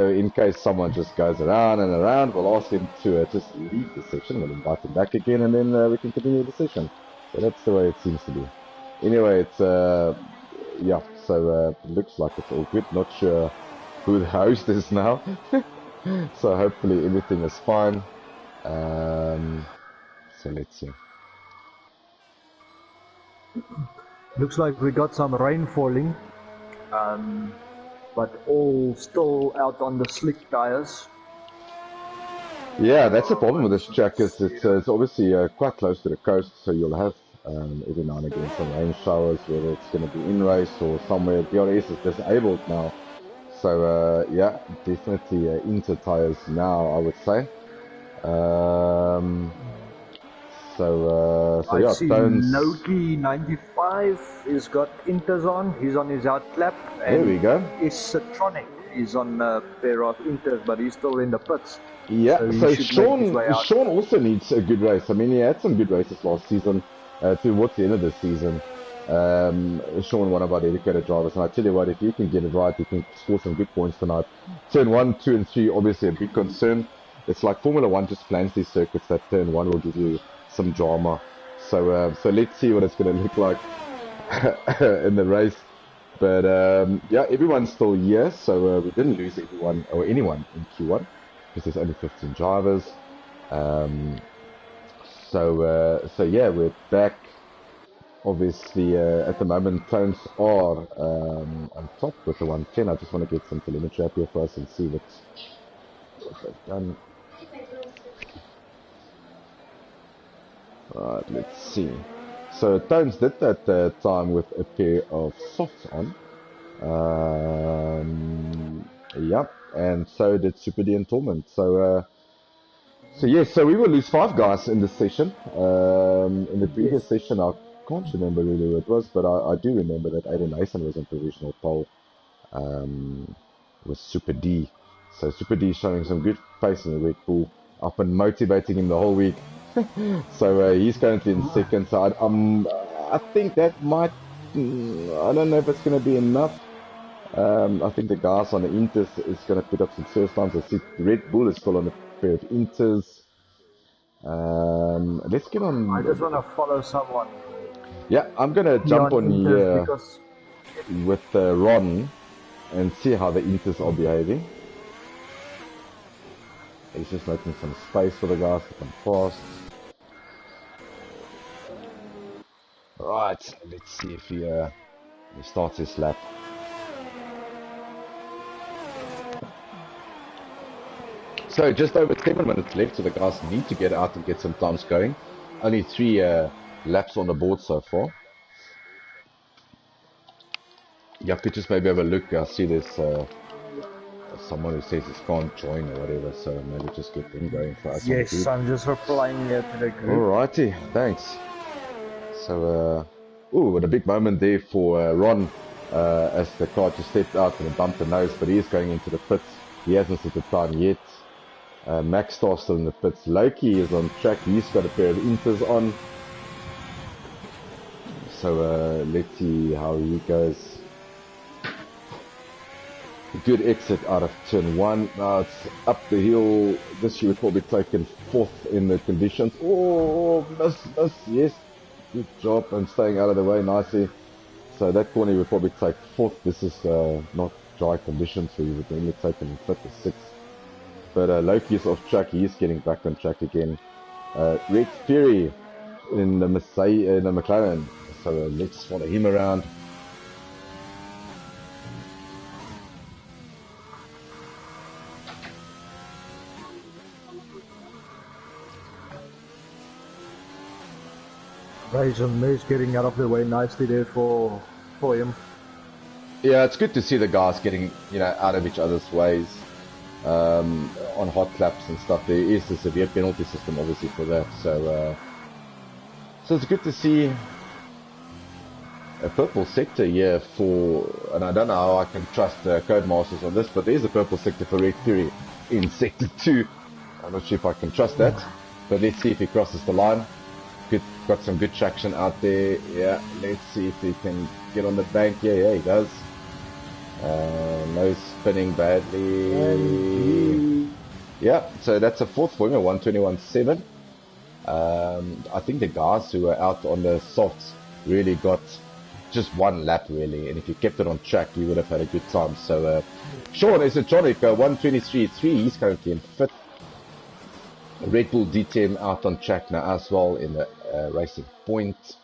in case someone just goes around and around, we'll ask him to just leave the session. We'll invite him back again, and then we can continue the session. So that's the way it seems to be. Anyway, it's yeah. So it looks like it's all good. Not sure who the host is now. So hopefully everything is fine. So let's see. Looks like we got some rain falling, but all still out on the slick tires. Yeah, that's the problem with this track. Is it's obviously quite close to the coast, so you'll have every now and again some rain showers, whether it's going to be in race or somewhere. DRS is disabled now, so yeah, definitely into tires now, I would say. So I yeah, see Tones. Loki 95 has got inters on. He's on his outlap. There we go. Citronic is on a pair of inters, but he's still in the pits. Yeah, so Sean also needs a good race. I mean, he had some good races last season, towards the end of the season. Sean, one of our dedicated drivers, and I tell you what, if you can get it right, you can score some good points tonight. Turn 1, 2, and 3, obviously a big concern. It's like Formula 1 just plans these circuits that turn 1 will give you some drama. So so let's see what it's going to look like in the race. But yeah, everyone's still here, so we didn't lose everyone or anyone in Q1 because there's only 15 drivers. So yeah, we're back. Obviously, at the moment, Tones are on top with the 110. I just want to get some telemetry up here for us and see what they've done. Right, let's see. So Tones did that time with a pair of softs on. Yeah, and so did Super D and Torment. So yes, so we will lose 5 guys in this session. In the previous session, I can't remember really who it was, but I do remember that Aiden Mason was on provisional pole with Super D. So Super D showing some good pace in the Red Bull. I've been motivating him the whole week. So he's currently in second. So I think that might, I don't know if it's going to be enough. I think the guys on the Inters is going to put up some first times. I see Red Bull is still on a pair of Inters. Let's get on. I just want to follow someone. Yeah, I'm going to jump on here with Ron and see how the Inters are behaving. He's just making some space for the guys to come fast. Right, let's see if he starts his lap. So just over 7 minutes left, so the guys need to get out and get some times going. Only 3 laps on the board so far. You have to just maybe have a look. I see there's someone who says he can't join or whatever, so maybe just get them going for us. Yes, I'm just replying here to the group. Alrighty, thanks. So, what a big moment there for Ron as the car just stepped out and bumped the nose, but he is going into the pits. He hasn't set the time yet. Max Star's still in the pits. Loki is on track. He's got a pair of Inters on. So let's see how he goes. Good exit out of turn 1. Now it's up the hill. This year would probably taken 4th in the conditions. Oh, miss, yes. Good job and staying out of the way nicely. So that corner would probably take 4th. This is not dry conditions, so you would only take him 5th or 6th. But Loki's off track. He's getting back on track again. Red Fury in the McLaren. So let's follow him around. Raisin is getting out of the way nicely there for him. Yeah, it's good to see the guys getting, out of each other's ways on hot laps and stuff. There is a severe penalty system, obviously, for that. So, so it's good to see a purple sector here for, and I don't know how I can trust Codemasters on this, but there's a purple sector for Red Fury in sector 2. I'm not sure if I can trust that, but let's see if he crosses the line. Got some good traction out there. Yeah, let's see if he can get on the bank. Yeah, he does. No spinning badly. Yeah, so that's a fourth for him, a 121.7. I think the guys who were out on the softs really got just one lap, really. And if you kept it on track, you would have had a good time. So, Sean Esotronic, 123.3. He's currently in fifth. Red Bull DTM out on track now as well in the racing point.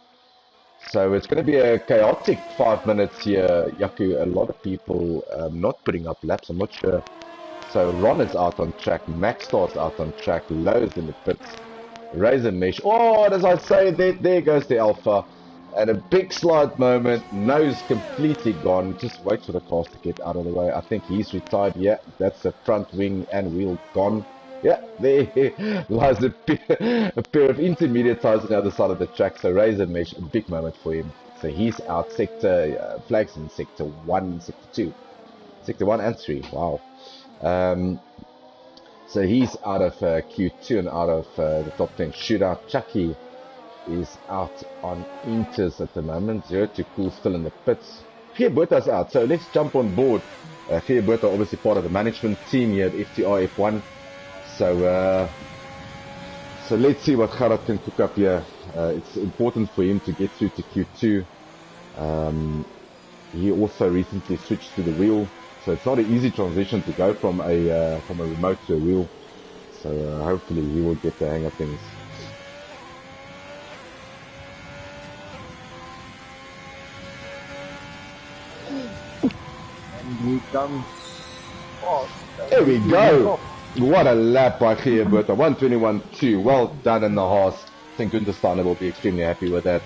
So it's going to be a chaotic 5 minutes here, Yaku. A lot of people not putting up laps. I'm not sure. So Ron is out on track. Maxstar's out on track. Lowe's in the pits. Razor Mesh. Oh, as I say, there goes the Alpha. And a big slide moment. Nose completely gone. Just wait for the cars to get out of the way. I think he's retired. Yeah, that's the front wing and wheel gone. Yeah, there lies a pair of intermediate tires on the other side of the track. So Razor Mesh, a big moment for him. So he's out sector, flags in sector 1, sector 2. Sector 1 and 3, wow. So he's out of Q2 and out of the top 10 shootout. Chucky is out on Inters at the moment. 0 to Cool still in the pits. Geerberta's out, so let's jump on board. Geerberta obviously part of the management team here at FTRF1. So let's see what Gerard can cook up here. It's important for him to get through to Q2. He also recently switched to the wheel, so it's not an easy transition to go from a remote to a wheel. So hopefully he will get the hang of things. And he comes. Oh, there we go. What a lap by Geerberta. 121.2. Well done in the horse. I think Guntersteiner will be extremely happy with that.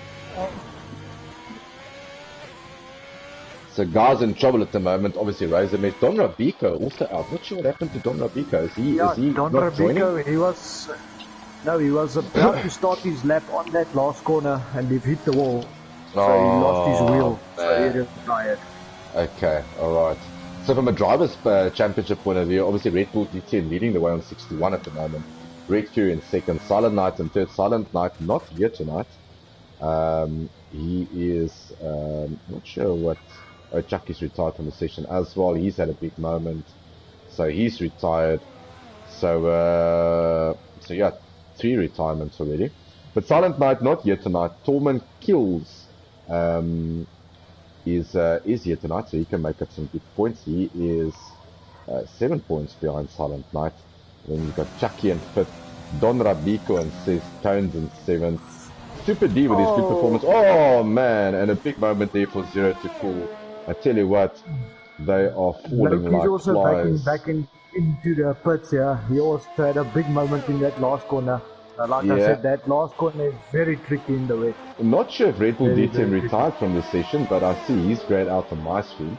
So guys in trouble at the moment. Obviously Razor Mesh. Don Rabico also out. Not sure what happened to Don Rabico. Is he Don not Rabico, joining? he was about to start his lap on that last corner and he hit the wall. So he lost his wheel. So he retired. Okay, alright. So from a driver's championship point of view, obviously Red Bull DTM leading the way on 61 at the moment. Red Fury in second, Silent Knight in third. Silent Knight not here tonight. He is not sure what. Oh, Chucky's retired from the session as well. He's had a big moment, so he's retired. So yeah, 3 retirements already. But Silent Knight not here tonight. Tolman Kills is here tonight, so he can make up some good points. He is 7 points behind Silent Knight. Then you've got Chucky in 5th, Don Rabico in 6th, Tones in 7th. Super D with his good performance. Oh man, and a big moment there for 0 to Cool. I tell you what, they are falling like also flies. back into the pits, yeah. He also had a big moment in that last corner. Like I said, that last corner is very tricky in the wet. I'm not sure if Red Bull DTM retired from the session, but I see he's grayed out on my screen.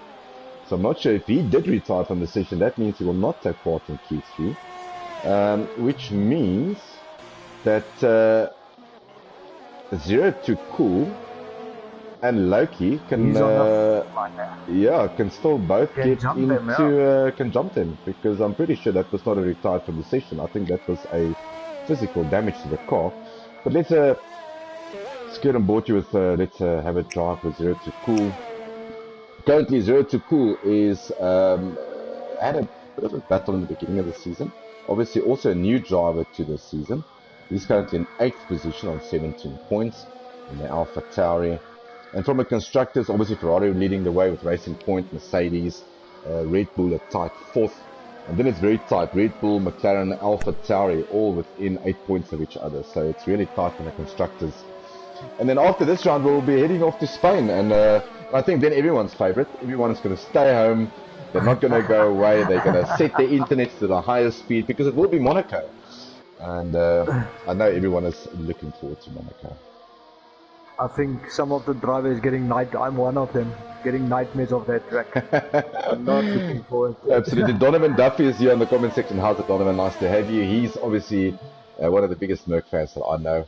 So I'm not sure if he did retire from the session. That means he will not take part in Q3. Which means that 0 to Cool and Loki can can still both get into can jump them, because I'm pretty sure that was not a retired from the session. I think that was a physical damage to the car. But let's get on board you with let's have a drive with 0 to Cool. Currently 0 to Cool is had a bit of a battle in the beginning of the season. Obviously also a new driver to this season. He's currently in 8th position on 17 points in the Alpha Tauri. And from the constructors, obviously Ferrari leading the way with Racing Point, Mercedes, Red Bull at tight 4th. And then it's very tight. Red Bull, McLaren, Alpha Tauri, all within 8 points of each other. So it's really tight in the constructors. And then after this round, we'll be heading off to Spain. And I think then everyone's favourite. Everyone's going to stay home. They're not going to go away. They're going to set their internet to the highest speed, because it will be Monaco. And I know everyone is looking forward to Monaco. I think some of the drivers getting I'm one of them, getting nightmares of that track. I'm not looking forward to it. Absolutely. Donovan Duffy is here in the comment section. How's it, Donovan? Nice to have you. He's obviously one of the biggest Merc fans that I know.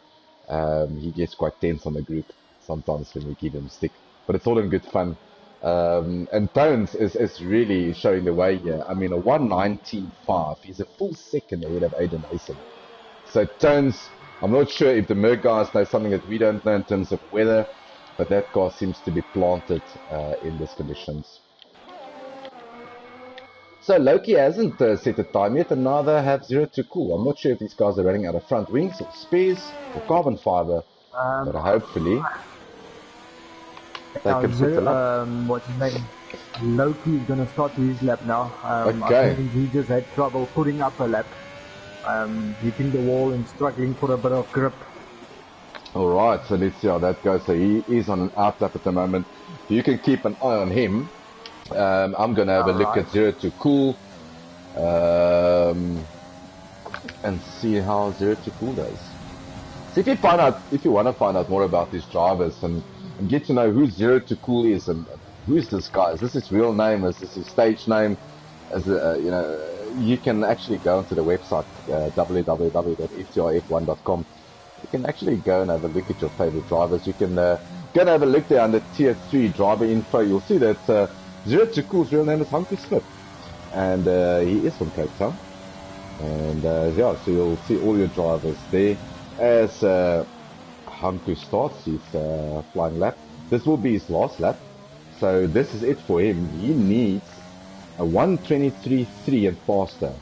He gets quite tense on the group sometimes when we give him stick, but it's all in good fun. And Tones is really showing the way here. I mean, a 119.5. He's a full second ahead of Aiden Mason. So Tones, I'm not sure if the Merc guys know something that we don't know in terms of weather, but that car seems to be planted in these conditions. So Loki hasn't set a time yet, and neither have Zero to Cool. I'm not sure if these guys are running out of front wings or spares or carbon fiber, but hopefully they can fit the lap. What's his name? Loki is going to start his lap now. Okay. I think he just had trouble putting up a lap, hitting the wall and struggling for a bit of grip. Alright, so let's see how that goes. So he is on an out lap at the moment. You can keep an eye on him. I'm going to have a look at Zero to Cool and see how Zero to Cool does. So if you want to find out more about these drivers and get to know who Zero to Cool is and who's this guy, is this his real name, is this his stage name, you can actually go onto the website www.FTRF1.com. You can actually go and have a look at your favorite drivers. You can go and have a look there under Tier 3 driver info. You'll see that Zero to Cool's real name is Hunky Smith, and he is from Cape Town. And yeah, so you'll see all your drivers there. As Hanku starts his flying lap, this will be his last lap. So this is it for him. He needs a 1:23.3 and faster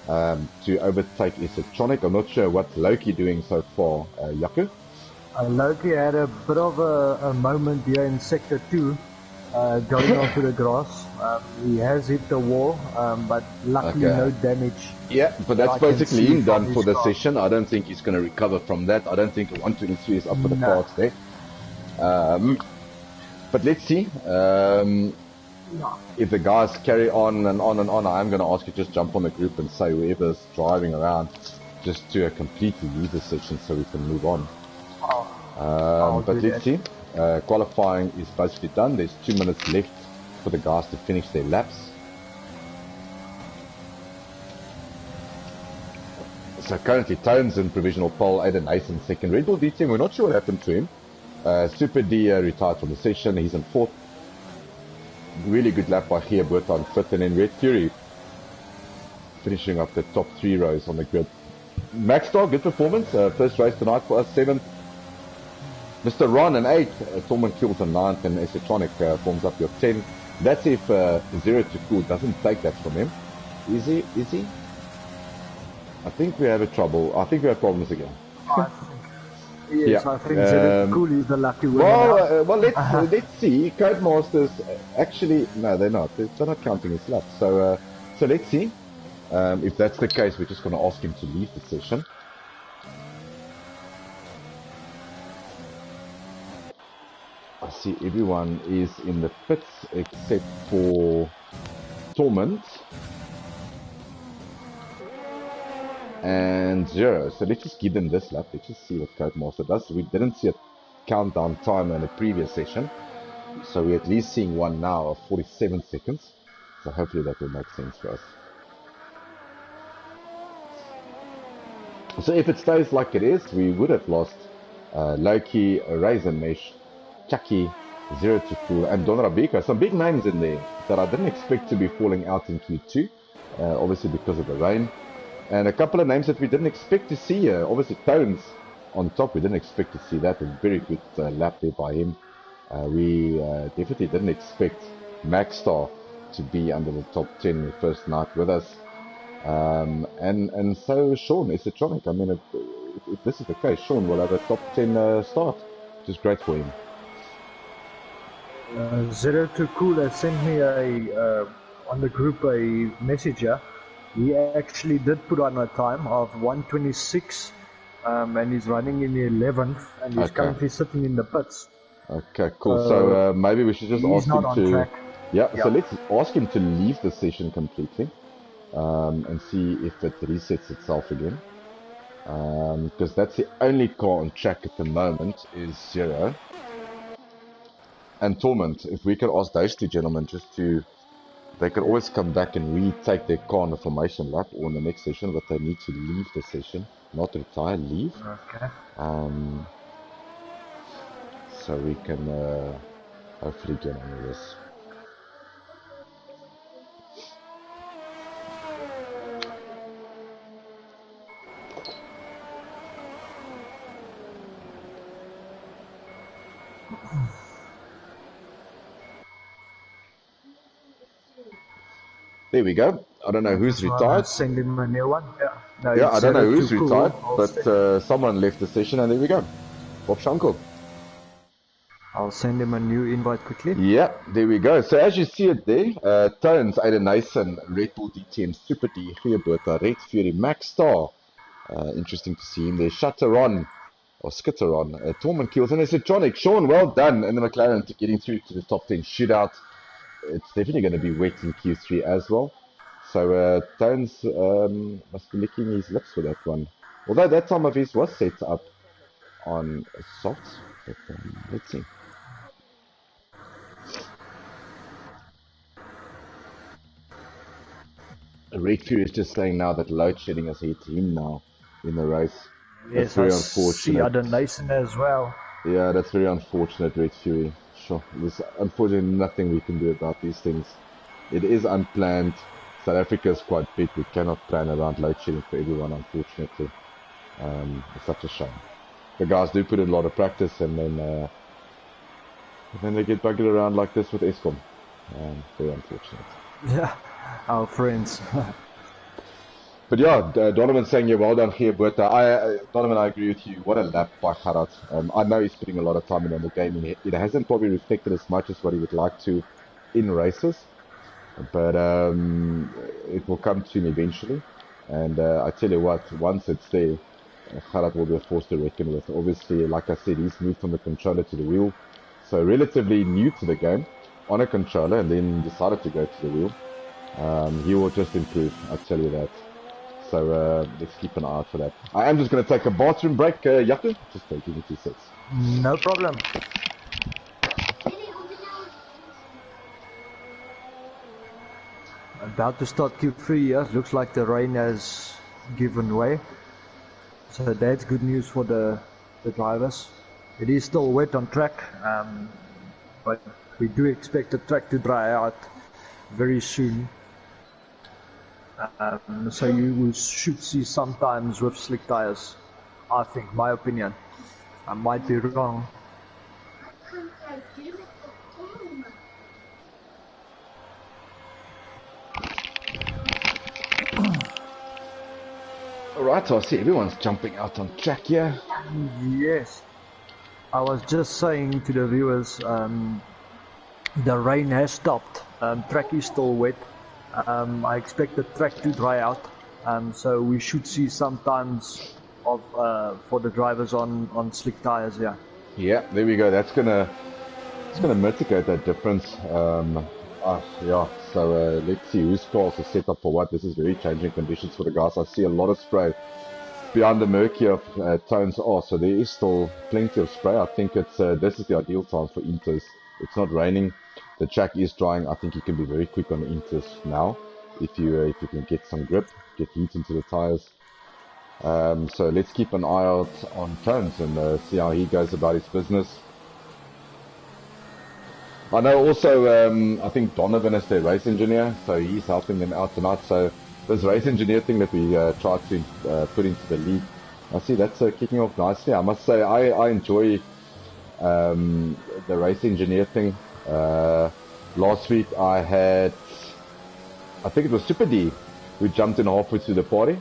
to overtake Isatronic. I'm not sure what Loki doing so far, Yaku. Loki had a bit of a moment here in Sector 2, going onto the grass. He has hit the wall, but luckily no damage. Yeah, but that's basically him done for the session. I don't think he's going to recover from that. I don't think a 1:23 is up for the cards there. But let's see. If the guys carry on and on and on, I'm going to ask you just jump on the group and say whoever's driving around just to completely leave the session so we can move on. But let's see. Qualifying is basically done. There's 2 minutes left for the guys to finish their laps. So currently Tones in provisional pole, Aiden Ace in second. Red Bull DTM, we're not sure what happened to him. Super D retired from the session, he's in fourth. Really good lap by Gia Bertha in fifth, and then Red Fury finishing up the top 3 rows on the grid. Maxstar, good performance, first race tonight for us, 7th. Mr. Ron in 8th, Tormund Kills in 9th, and Esotronic forms up your 10. That's if Zero to Cool doesn't take that from him. Is he? I think we have trouble. I think we have problems again. Yes, I think Zero to Cool is the lucky winner. Well, let's see. Codemasters actually no, they're not. They're not counting his laps. So let's see. If that's the case, we're just going to ask him to leave the session. I see everyone is in the pits except for Torment and Zero. So let's just give them this lap. Let's just see what Codemaster does. We didn't see a countdown timer in the previous session, so we're at least seeing one now of 47 seconds. So hopefully that will make sense for us. So if it stays like it is, we would have lost Loki, Razor Mesh, Chucky, Zero to Cool, and Don Rabika. Some big names in there that I didn't expect to be falling out in Q2, obviously because of the rain. And a couple of names that we didn't expect to see here. Obviously Tones on top, we didn't expect to see that. A very good lap there by him. We definitely didn't expect Maxstar to be under the top 10 the first night with us. And so Sean, Esotronic, I mean, if this is the case, Sean will have a top 10 start, which is great for him. Zero to Cool has sent me on the group a message here. He actually did put on a time of 1:26, and he's running in the 11th, and he's currently sitting in the pits. Okay, cool. So maybe we should just ask him to... Track. Yeah, so let's ask him to leave the session completely, and see if it resets itself again. Because that's the only car on track at the moment is Zero. And Torment, if we can ask those two gentlemen just to... They can always come back and retake their car on the formation lap or in the next session, but they need to leave the session, not retire, leave. Okay. So we can hopefully get on with this. There we go. I don't know who's retired. Send him a new one. Yeah, no, yeah, I don't know who's retired, cool. but someone left the session, and there we go. Bob Shankel. I'll send him a new invite quickly. Yeah, there we go. So as you see it there, Tones, Aiden Nason, Red Bull DTM, Super D, Geerberta, Red Fury, Max Star. Interesting to see him there. Shutteron, or Skitteron, Tormund Kills, and there's a Tronic. Sean, well done in the McLaren to getting through to the top 10 shootout. It's definitely going to be wet in Q3 as well. So Tones must be licking his lips for that one. Although that time of his was set up on soft, but let's see. Red Fury is just saying now that load shedding has hit him now in the race. Yes, that's very unfortunate. See other Nason as well. Yeah, that's very unfortunate, Red Fury. Sure, there's unfortunately nothing we can do about these things. It is unplanned. South Africa is quite big. We cannot plan around load shedding for everyone, unfortunately. It's such a shame. The guys do put in a lot of practice, and then they get buggered around like this with Eskom. Very unfortunate. Yeah, our friends. But yeah, Donovan saying, yeah, well done here, but Donovan, I agree with you. What a lap by Gerard. I know he's putting a lot of time in on the game. It hasn't probably reflected as much as what he would like to in races, but it will come to him eventually. And I tell you what, once it's there, Gerard will be a force to reckon with. Obviously, like I said, he's moved from the controller to the wheel, so relatively new to the game on a controller, and then decided to go to the wheel. He will just improve, I tell you that. So let's keep an eye out for that. I am just going to take a bathroom break, Jaco. Just give me 2 seconds. No problem. About to start Q3, yeah. Looks like the rain has given way. So that's good news for the drivers. It is still wet on track, but we do expect the track to dry out very soon. So you should see sometimes with slick tires, I think, my opinion. I might be wrong. Alright, so I see everyone's jumping out on track here. Yes. I was just saying to the viewers, the rain has stopped. Track is still wet. I expect the track to dry out, so we should see sometimes of for the drivers on slick tires. Yeah, there we go. It's gonna mitigate that difference. Yeah. So let's see whose cars are set up for what. This is very changing conditions for the guys. I see a lot of spray behind the murky of Tones are, so there is still plenty of spray. I think it's this is the ideal time for inters. It's not raining. The track is drying. I think you can be very quick on the inters now if you can get some grip, get heat into the tires. So let's keep an eye out on Tones and see how he goes about his business. I know also I think Donovan is their race engineer, so he's helping them out tonight. So this race engineer thing that we tried to put into the league, I see that's kicking off nicely. I must say I enjoy the race engineer thing. Last week I think it was Super D who jumped in halfway through the party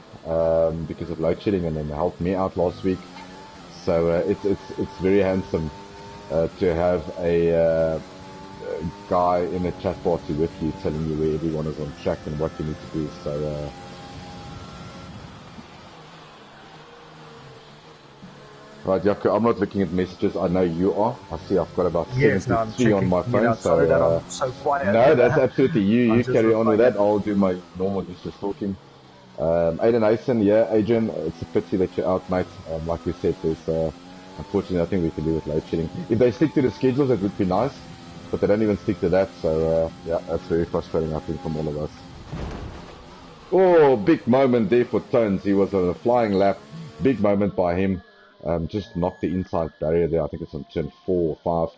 because of load shedding, and then helped me out last week. So it's very handsome to have a guy in a chat party with you telling you where everyone is on track and what you need to do. So right, Jaco, I'm not looking at messages. I know you are. I see I've got about 73 on my phone. So, I'm so quiet. No, that's absolutely you. You carry on with that. I'll do my normal just talking. Aiden Asen, yeah, Adrian, it's a pity that you're out, mate. Like we said, there's unfortunately nothing we can do with load shedding. If they stick to the schedules, it would be nice, but they don't even stick to that. So yeah, that's very frustrating, I think, from all of us. Oh, big moment there for Tones. He was on a flying lap. Big moment by him. Just knocked the inside barrier there. I think it's on turn 4 or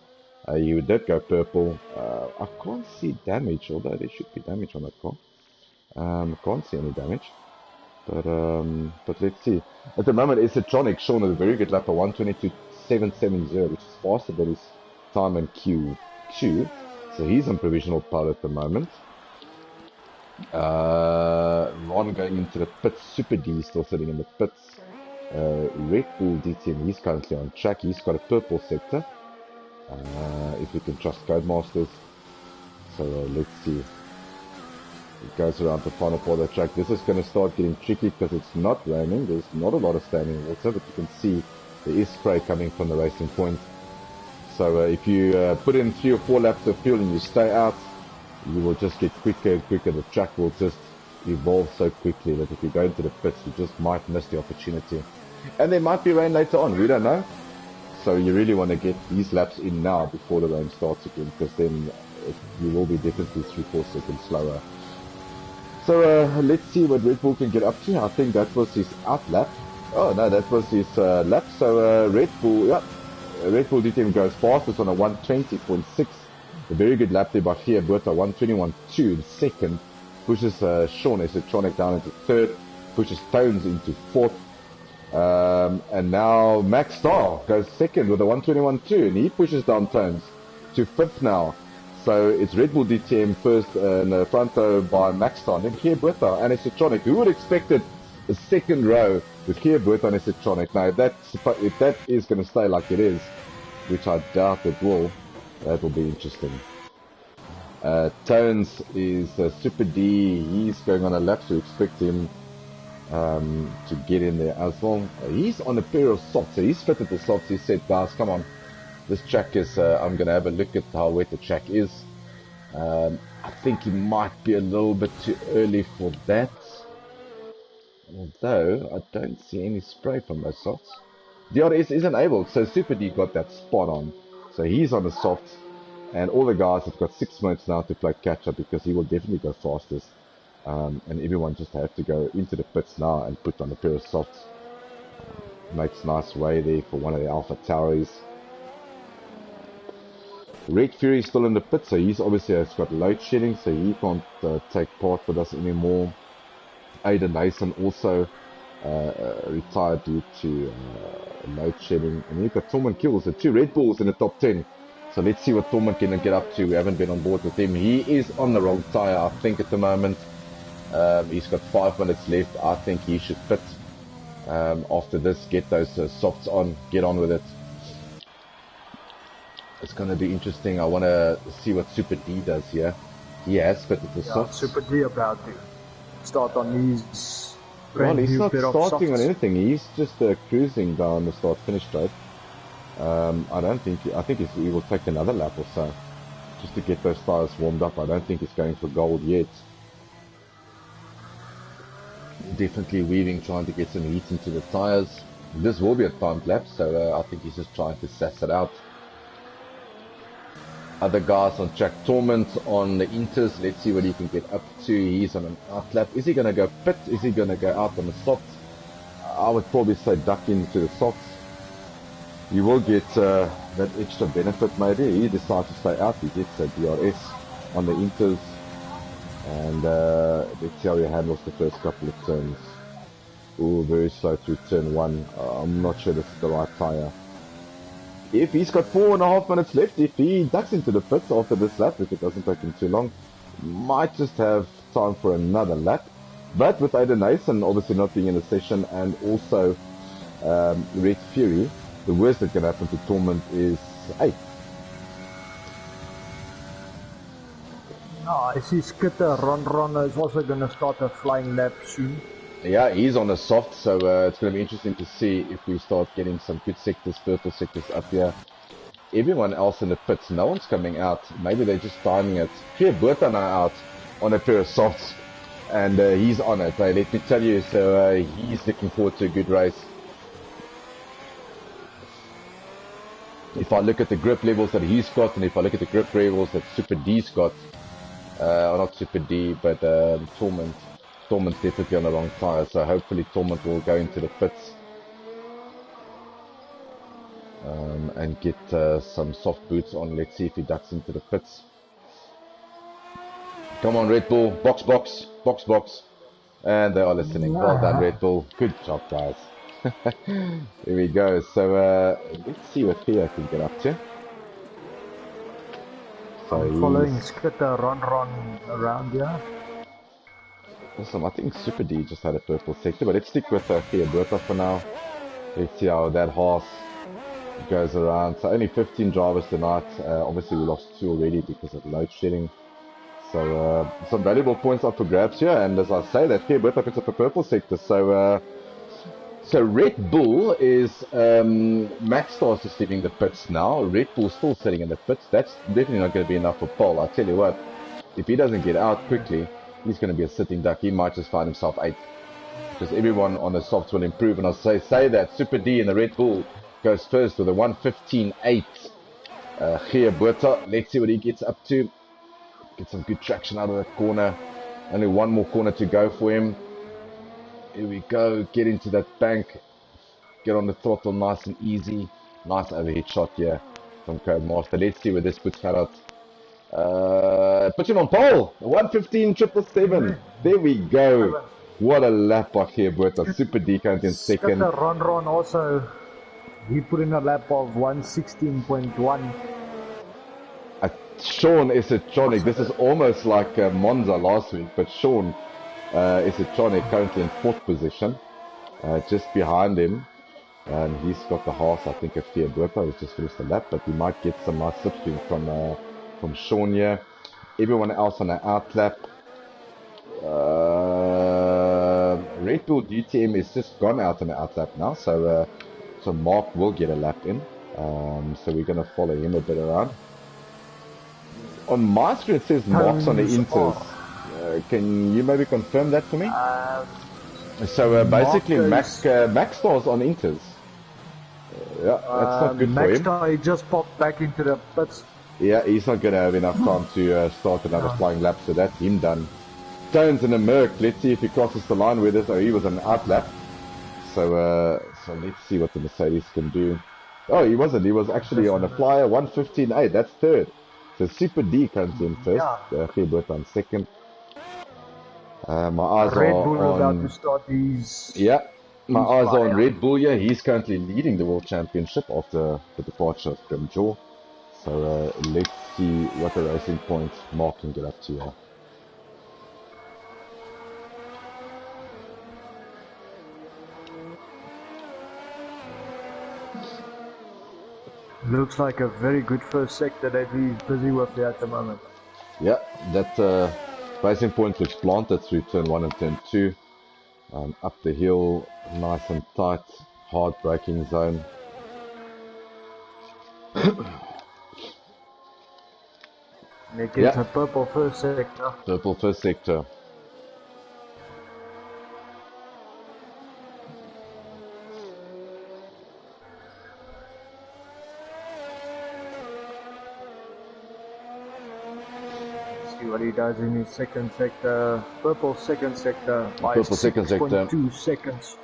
5. He did go purple. I can't see damage, although there should be damage on that car. Can't see any damage. But let's see. At the moment, Esotronic shown a very good lap of 122.770, which is faster than his time in Q2. So he's on provisional pole at the moment. Ron going into the pits. Super D still sitting in the pits. Red Bull DTM, he's currently on track. He's got a purple sector. If we can trust Codemasters. So let's see. It goes around the final part of the track. This is going to start getting tricky because it's not raining. There's not a lot of standing water, but you can see there is spray coming from the racing point. So if you put in 3 or 4 laps of fuel and you stay out, you will just get quicker and quicker. The track will just evolve so quickly that if you go into the pits, you just might miss the opportunity. And there might be rain later on, we don't know. So you really want to get these laps in now before the rain starts again, because then you will be definitely 3-4 seconds slower. So let's see what Red Bull can get up to. I think that was his out lap. Oh no, that was his lap. So Red Bull, yeah, Red Bull DTM goes fast. It's on a 120.6. A very good lap there by Geerberta, 121.2 in second. Pushes Sean Electronic down into third. Pushes Tones into fourth. And now Max Star goes second with a 121.2, and he pushes down Tones to fifth now. So it's Red Bull DTM first in the front row by Max Star, and then Geerberta and Electronic. Who would have expected a second row with Geerberta and Electronic? Now, if that is going to stay like it is, which I doubt it will, that will be interesting. Tones is Super D. He's going on a lap, so expect him to get in there as well. He's on a pair of softs, so he's fitted the softs. He said, guys, come on, this track is, I'm going to have a look at how wet the track is. I think he might be a little bit too early for that, although I don't see any spray from those softs. DRS is enabled, so Super D got that spot on, so he's on the softs, and all the guys have got 6 minutes now to play catch up, because he will definitely go fastest. And everyone just have to go into the pits now and put on a pair of softs. Makes nice way there for one of the Alpha Tauris. Red Fury is still in the pit, so he's obviously has got load shedding, so he can't take part with us anymore. Aiden Nason also retired due to load shedding. And you've got Tormund Kills, the 2 Red Bulls in the top 10. So let's see what Tormund can get up to. We haven't been on board with him. He is on the wrong tyre, I think, at the moment. He's got 5 minutes left. I think he should pit after this, get those softs on, get on with it. It's going to be interesting. I want to see what Super D does here. He has fitted the softs. Super D about to start on these. Well, he's not starting on anything. He's just cruising down the start-finish straight. I think he will take another lap or so just to get those tyres warmed up. I don't think he's going for gold yet. Definitely weaving, trying to get some heat into the tyres. This will be a timed lap, so I think he's just trying to sass it out. Other guys on track, Torment on the Inters. Let's see what he can get up to. He's on an out lap. Is he going to go pit? Is he going to go out on the softs? I would probably say duck into the softs. You will get that extra benefit maybe. He decides to stay out. He gets a DRS on the Inters. And let's see how he handles the first couple of turns. Ooh, very slow through turn 1. I'm not sure this is the right tyre. If he's got 4.5 minutes left, if he ducks into the pits after this lap, if it doesn't take him too long, might just have time for another lap. But with Aiden Nason obviously not being in the session, and also Red Fury, the worst that can happen to Torment is 8. I see Skitter Ron is also going to start a flying lap soon. Yeah, he's on the soft, so it's going to be interesting to see if we start getting some good sectors, purple sectors up here. Everyone else in the pits, no one's coming out. Maybe they're just timing it. Geerberta now out on a pair of softs, and he's on it. Let me tell you, so he's looking forward to a good race. If I look at the grip levels that he's got, and if I look at the grip levels that Super D's got, or not Super D, but Torment's definitely on the wrong tyre, so hopefully Torment will go into the pits and get some soft boots on. Let's see if he ducks into the pits. Come on, Red Bull, box, and they are listening. Well done, Red Bull. Good job, guys. Here we go. So let's see what Theo can get up to. So I'm following Skitter Ron around here. Awesome. I think Super D just had a purple sector, but let's stick with Bertha for now. Let's see how that horse goes around. So only 15 drivers tonight. Obviously we lost 2 already because of load shedding. So some valuable points up for grabs here, and as I say, that Bertha picks up a purple sector. So Red Bull is Max Stars is leaving the pits now. Red Bull's still sitting in the pits. That's definitely not going to be enough for Paul. I tell you what, if he doesn't get out quickly, he's going to be a sitting duck. He might just find himself 8th, because everyone on the softs will improve. And I'll say that Super D in the Red Bull goes first with a 1:15.8. Bertha, let's see what he gets up to. Get some good traction out of that corner. Only one more corner to go for him. Here we go, get into that bank, get on the throttle nice and easy. Nice overhead shot here from Codemaster. Let's see where this puts Harold. Put him on pole, 1:15.777. There we go. What a lap by Bertha. Super D comes in second. Ron also, he put in a lap of 1:16.1. Sean Esotronic, this is almost like Monza last week, but Sean Esotronic currently in 4th position, just behind him, and he's got the horse, I think, of Bertha, who's just finished the lap, but we might get some nice slipstream from Sean here. Everyone else on the out lap. Red Bull DTM is just gone out on the out lap now, so Mark will get a lap in, so we're going to follow him a bit around. On my screen it says Mark's on the Inters. Can you maybe confirm that for me? So basically Max Star's on Inters. Yeah, that's not good for him. Max Star, he just popped back into the pits. Yeah, he's not going to have enough time to start another flying lap, so that's him done. Stones in a Merc, let's see if he crosses the line with us. Oh, he was an out lap. So let's see what the Mercedes can do. Oh, he wasn't. He was actually on a flyer, 1:15.8. That's 3rd. So Super D comes in first. Bertha on 2nd. My eyes Red are Bull on. about to start these. Yeah, my eyes are on Red Bull. Yeah, he's currently leading the World Championship after the departure of Grimjaw. So let's see what the racing points Mark can get up to here. Looks like a very good first sector that he's busy with there at the moment. Yeah, that racing point looks planted through turn 1 and turn 2. Up the hill, nice and tight, hard braking zone. It gets a purple first sector. Purple first sector. What he does in his second sector, purple second sector by Purple second sector. 2 seconds.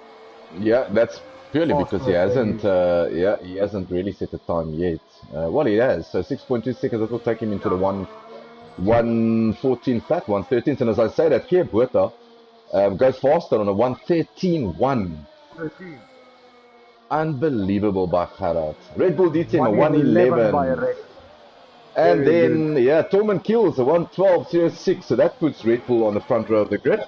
Yeah, that's purely because he hasn't he hasn't really set the time yet. Well, he has, so 6.2 seconds. That will take him into the 1:14 flat, 1:13. And as I say, that Bertha goes faster on a 1:13.1. Unbelievable by Gerard. Red Bull DTM a 1:11. And then, Torman kills a 1:12.06, so that puts Red Bull on the front row of the grid.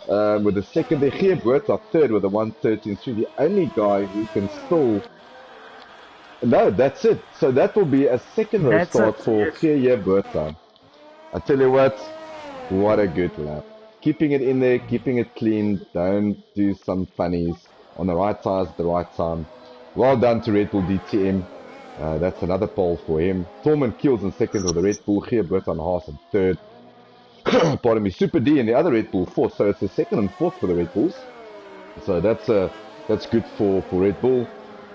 With the second there, Bertha 3rd with a 1:13.3. The only guy who can still... No, that's it. So that will be a second row start for Bertha. I tell you what a good lap. Keeping it in there, keeping it clean, don't do some funnies. On the right tires at the right time. Well done to Red Bull DTM. That's another pole for him. Torman kills in 2nd with the Red Bull. Bertha on Haas in 3rd. Pardon me, Super D and the other Red Bull 4th. So it's the 2nd and 4th for the Red Bulls. So that's good for Red Bull.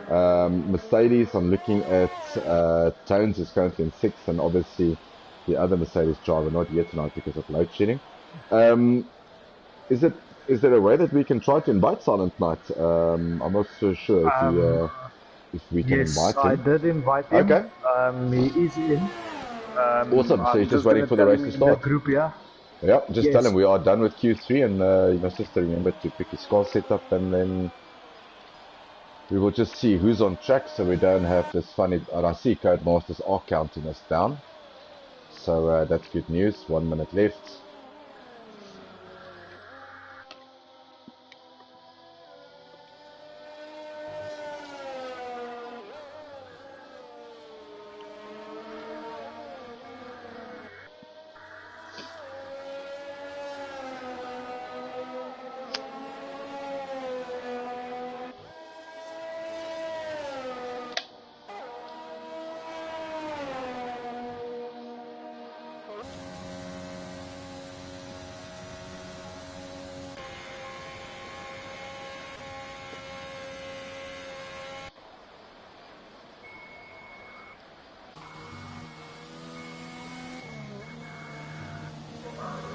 Mercedes, I'm looking at Tones is currently in 6th, and obviously the other Mercedes driver not yet tonight because of load shedding. Is there a way that we can try to invite Silent Knight? I'm not so sure if we can invite him. Yes, I did invite him. Okay. He is in. Awesome. So he's just waiting for the race to start. Group, yeah, just tell him we are done with Q3, and he must just remember to pick his car setup, and then we will just see who's on track, so we don't have this funny. And I see Codemasters are counting us down, so that's good news. 1 minute left.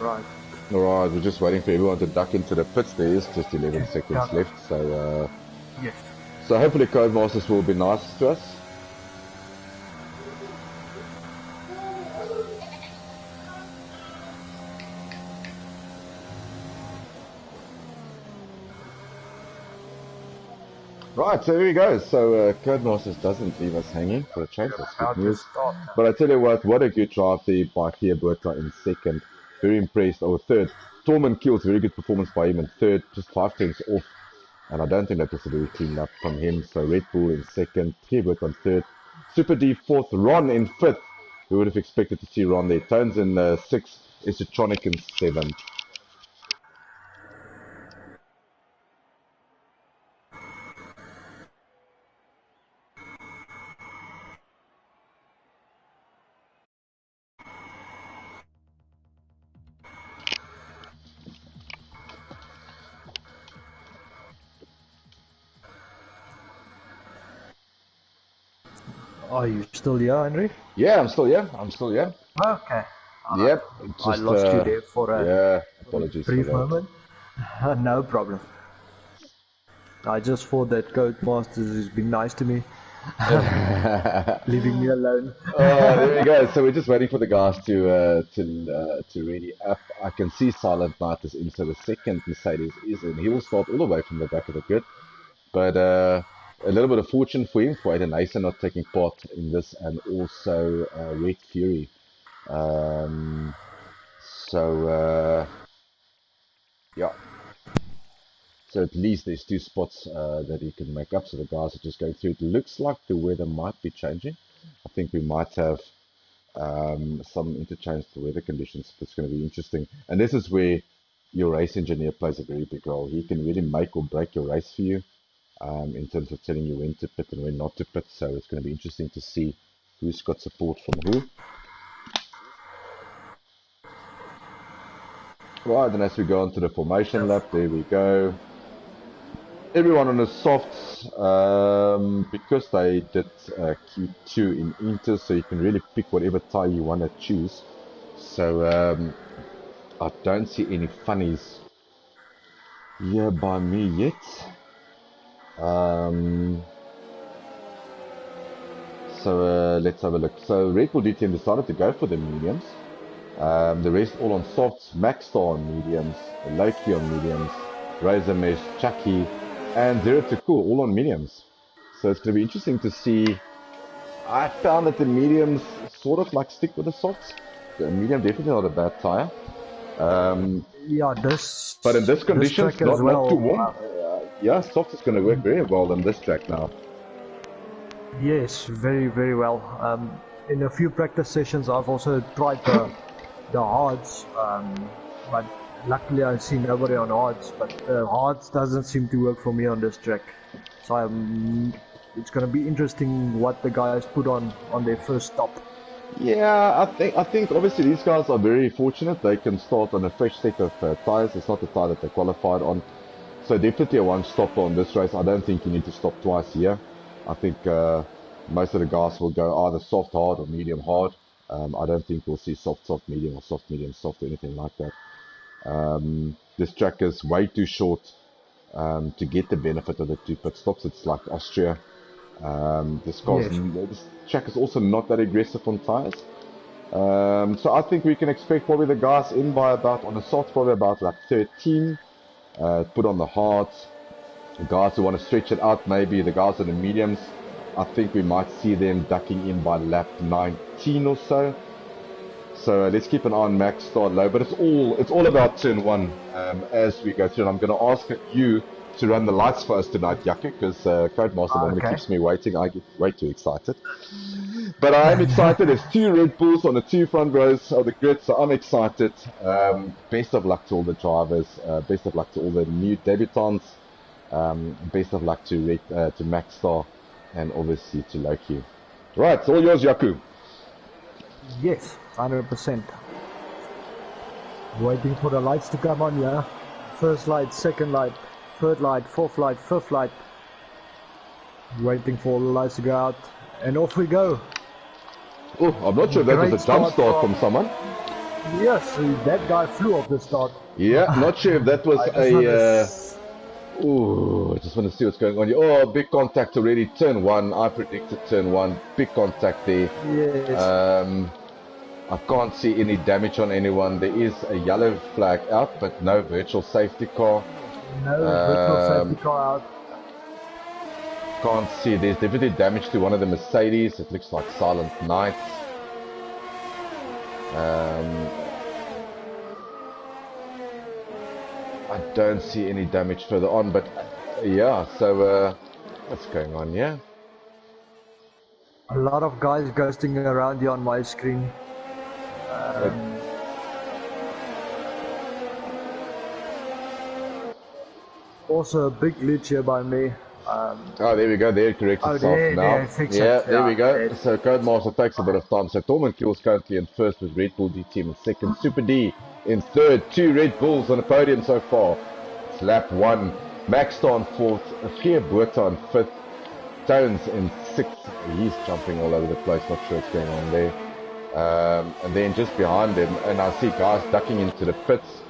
Right. Alright, we're just waiting for everyone to duck into the pits. There is just 11 seconds left, so yes. So hopefully Codemasters will be nice to us. Right, so here we go. So Codemasters doesn't leave us hanging for a change. That's good news. But I tell you what a good drive there by Theoberta in second. Very impressed. Or third. Tormund Kills, very good performance by him in third. Just 5 tenths off. And I don't think that was a very clean up from him. So Red Bull in second. Theoberta in third. Super D fourth. Ron in fifth. We would have expected to see Ron there. Tones in sixth. Isotronic in seventh. Are you still here, Henry? Yeah, I'm still here. Okay. Yep. Just, I lost you there for a apologies brief for that. moment. No problem. I just thought that Codemasters has been nice to me. Leaving me alone. There we go. So we're just waiting for the guys to ready up. I can see Silent Knight is in, so the second Mercedes is in. He will start all the way from the back of the grid. But a little bit of fortune for him, for Aiden Acer not taking part in this, and also Red Fury. Yeah. So at least there's 2 spots that he can make up. So the guys are just going through. It looks like the weather might be changing. I think we might have some interchange to weather conditions. That's going to be interesting. And this is where your race engineer plays a very big role. He can really make or break your race for you in terms of telling you when to pit and when not to pit. So it's going to be interesting to see who's got support from who. Right, and as we go on to the formation lap, there we go. Everyone on the softs, because they did Q2 in Inter, so you can really pick whatever tire you want to choose. So I don't see any funnies here by me yet. So let's have a look. So Red Bull DTM decided to go for the mediums. The rest all on softs. Maxstar on mediums, Loki on mediums, Razor Mesh, Chucky, and Zero to Cool all on mediums. So it's going to be interesting to see. I found that the mediums sort of like stick with the softs. The medium definitely not a bad tire. Yeah, this. But in this conditions, not too warm. Yeah, softs is going to work very well on this track now. Yes, very, very well. In a few practice sessions, I've also tried the hards, but luckily I see nobody on hards. But the hards doesn't seem to work for me on this track, so it's going to be interesting what the guys put on their first stop. Yeah, I think obviously these guys are very fortunate. They can start on a fresh set of tires. It's not the tire that they qualified on, so definitely a one stop on this race. I don't think you need to stop twice here. I think most of the guys will go either soft hard or medium hard. I don't think we'll see soft medium or soft medium soft or anything like that. This track is way too short to get the benefit of the 2 pit stops. It's like Austria. This track is also not that aggressive on tires. So I think we can expect probably the guys in by about, on the soft, probably about like 13. Put on the hards. The guys who want to stretch it out, maybe the guys on the mediums, I think we might see them ducking in by lap 19 or so. So let's keep an eye on Max start low, but it's all about turn 1 as we go through. And I'm going to ask you to run the lights for us tonight, Yaku, because Codemaster normally keeps me waiting. I get way too excited. But I am excited. There's 2 Red Bulls on the 2 front rows of the grid, so I'm excited. Best of luck to all the drivers. Best of luck to all the new debutants. Best of luck to Maxstar and obviously to Loki. Right, it's all yours, Yaku. Yes, 100%. Waiting for the lights to come on, yeah. First light, second light, third light, fourth light, fifth light. Waiting for all the lights to go out, and off we go. Oh, I'm not sure if that was a jump start from someone. Yes, that guy flew off the start. Yeah, not sure if that was ooh, I just want to see what's going on here. Oh, big contact already. Turn 1. I predicted turn 1. Big contact there. Yes. I can't see any damage on anyone. There is a yellow flag out, but no virtual safety car. No virtual safety car out. Can't see. There's definitely damage to one of the Mercedes. It looks like Silent Night. I don't see any damage further on, but yeah, so what's going on here? A lot of guys ghosting around here on my screen. Also a big glitch here by me. Oh, there we go. There it corrects itself now. There we go. So Codemaster takes a bit of time. So Torment Kills currently in first with Red Bull DT in second. Super D in third. 2 Red Bulls on the podium so far. It's lap 1. Maxstar in fourth. Gia Botha in fifth. Tones in sixth. He's jumping all over the place. Not sure what's going on there. And then just behind him, and I see guys ducking into the pits.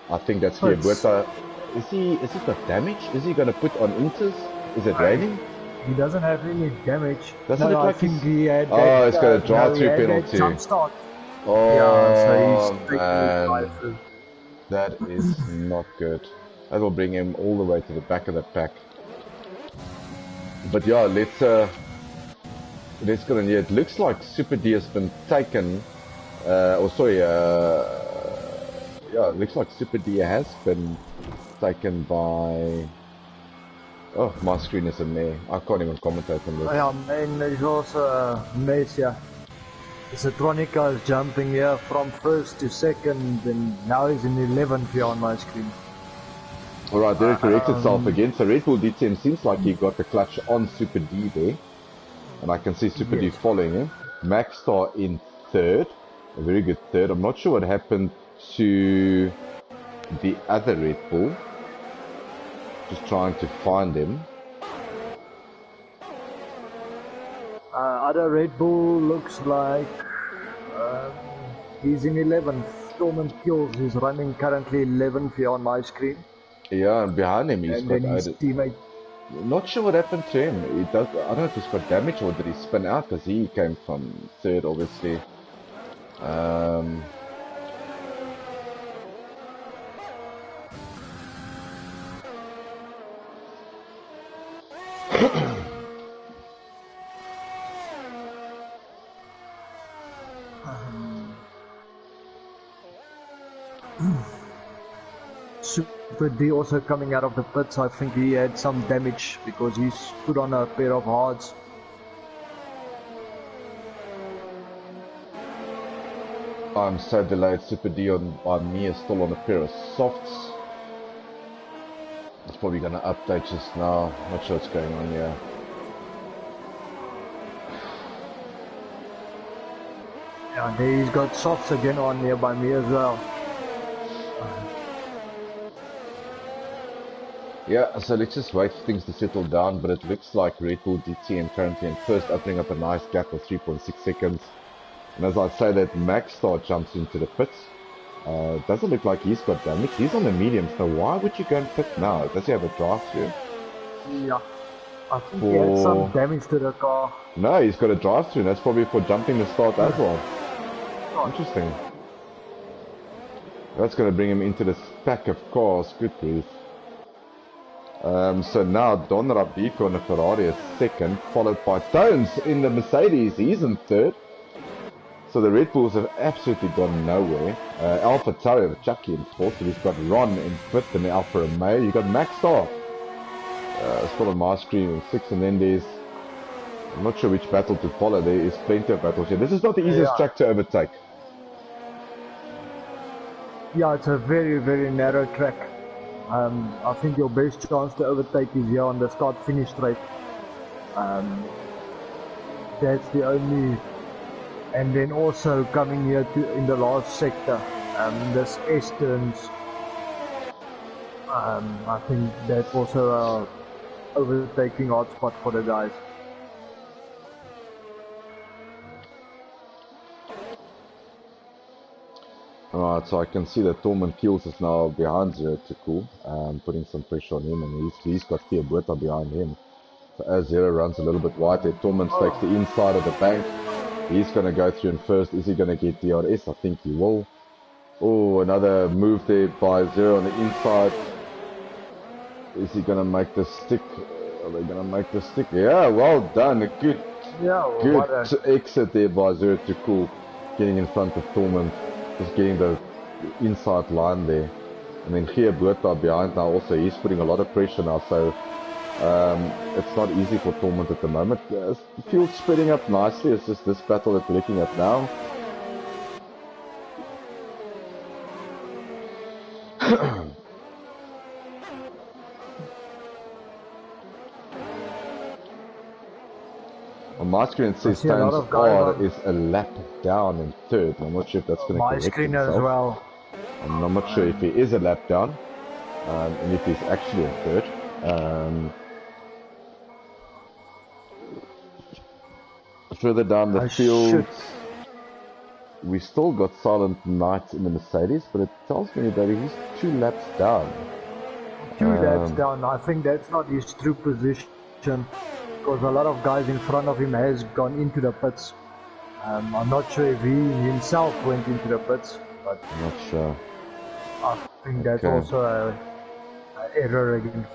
I think that's Gia Botha. Is he got damage? Is he going to put on inters? Is it raining? He doesn't have any damage. Doesn't look like he had that, it's got a drive-through penalty. Jump start. Oh, yeah, so he's man. That is not good. That will bring him all the way to the back of the pack. But yeah, let's go in here. It looks like Super D has been taken. Yeah, it looks like Super D has been taken by... Oh, my screen isn't there. I can't even commentate on this. Yeah, man, there's also a mess here. Satronica is jumping here from first to second, and now he's in 11th here on my screen. Alright, there it corrects itself again. So Red Bull DTM seems like he got the clutch on Super D there. And I can see Super D following him. Maxstar in third. A very good third. I'm not sure what happened to the other Red Bull. Just trying to find him. Other Red Bull looks like he's in 11th. Torment Kills is running currently 11th here on my screen. Yeah, and behind him he's got his teammate. Not sure what happened to him. I don't know if he's got damage or did he spin out, because he came from third, obviously. Super D also coming out of the pits. I think he had some damage because he's put on a pair of hards. I'm so delayed. Super D by me is still on a pair of softs. It's probably going to update just now. Not sure what's going on here. Yeah, there he's got softs again on here by me as well. Yeah, so let's just wait for things to settle down, but it looks like Red Bull DTM currently in first, opening up a nice gap of 3.6 seconds. And as I say that, Maxstar jumps into the pits. Doesn't look like he's got damage. He's on the mediums, so why would you go and pit now? Does he have a drive-through? Yeah, I think he had some damage to the car. No, he's got a drive-through, and that's probably for jumping the start as well. Interesting. That's going to bring him into this pack of cars. Good grief. So now Don Rabico in the Ferrari is second, followed by Tones in the Mercedes. He's in third. So the Red Bulls have absolutely gone nowhere. Alpha Tauri with Chucky in fourth. So we've got Ron in fifth in the Alfa Romeo. You've got Maxstar. Still on my screen in sixth, and then there's... I'm not sure which battle to follow. There is plenty of battles here. This is not the easiest track to overtake. Yeah, it's a very, very narrow track. I think your best chance to overtake is here on the start-finish straight. That's the only... And then also coming here to in the last sector, this S-turns. I think that's also a overtaking hotspot for the guys. Alright, so I can see that Tormund Kills is now behind Zero to Cool, putting some pressure on him, and he's got Fiabueta behind him. So as Zero runs a little bit wide there, Tormund takes the inside of the bank. He's going to go through in first. Is he going to get DRS? I think he will. Oh, another move there by Zero on the inside. Is he going to make the stick? Are they going to make the stick? Yeah, well done. A good exit there by Zero to Cool, getting in front of Tormund. Just getting the inside line there. And then Fiabueta behind now also. He's putting a lot of pressure now, so it's not easy for Tormund at the moment. The field's spreading up nicely. It's just this battle that we're looking at now. On my screen it says Stones R is a lap down in third. I'm not sure if that's going to correct screen himself. As well. I'm not sure if he is a lap down and if he's actually in third. Further down the field, we still got Silent Knight in the Mercedes, but it tells me that he's 2 laps down. 2 laps down. I think that's not his true position, because a lot of guys in front of him has gone into the pits. I'm not sure if he himself went into the pits, but I'm not sure. I think that's also an error again.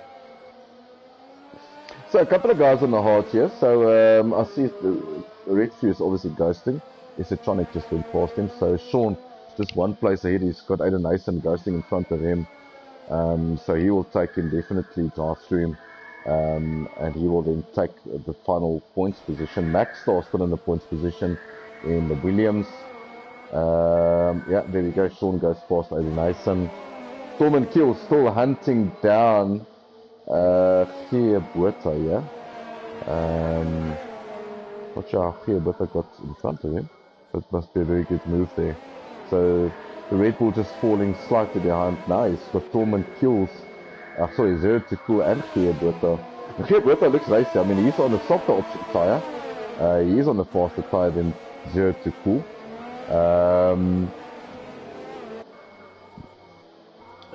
So a couple of guys on the hard here. So I see the Red Few is obviously ghosting. Esotronic just went past him. So Sean just one place ahead. He's got Aiden Nason ghosting in front of him. So he will take him, definitely drive through him. And he will then take the final points position. Max Star still in the points position in the Williams. Yeah, there we go. Sean goes past Aiden Nason. Tormund Kill still hunting down Fiabueta, yeah. Not sure how Fiabueta got in front of him. That must be a very good move there. So the Red Bull just falling slightly behind now. He's got Tormund Kills. Sorry, Zero to Cool and Fiabueta. Fiabueta looks racy. I mean, he's on the softer option tyre. He is on the faster tyre than Zero to Cool.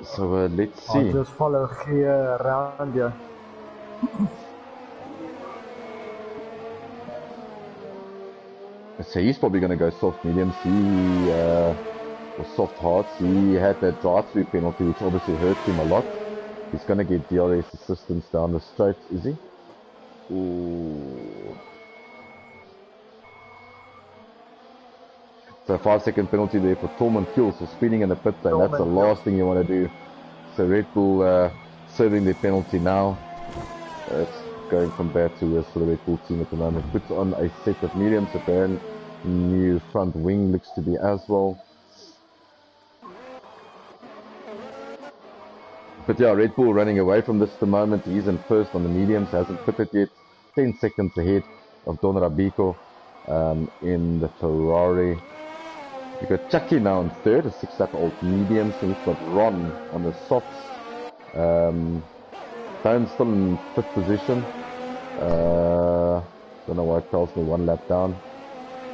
So let's see. I'll just follow here around here. So he's probably going to go soft mediums. Or soft hards. He had that drive-through penalty, which obviously hurt him a lot. He's going to get DRS assistance down the straight, is he? Ooh. So 5-second penalty there for Tormund Kills for speeding in the pit lane. That's the last thing you want to do. So Red Bull serving their penalty now. It's going from bad to worse for the Red Bull team at the moment. Puts on a set of mediums. A brand new front wing looks to be as well. But yeah, Red Bull running away from this at the moment. He's in first on the mediums, hasn't pitted yet. 10 seconds ahead of Don Rabico in the Ferrari. We've got Chucky now in third, a 6-lap-old medium. So we've got Ron on the softs. Bone's still in 5th position. Don't know why it tells me 1 lap down.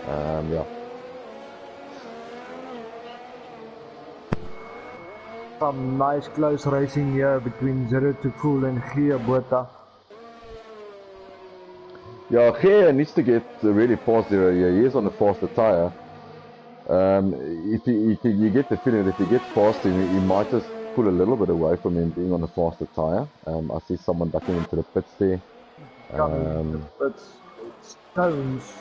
Yeah. Some nice close racing here between Zero to Cool and Fiabueta. Yeah, Gea needs to get really fast Zero here. He is on the faster tyre. If you get the feeling that if he gets faster, he might just pull a little bit away from him being on the faster tyre. I see someone ducking into the pits there. It's Stones.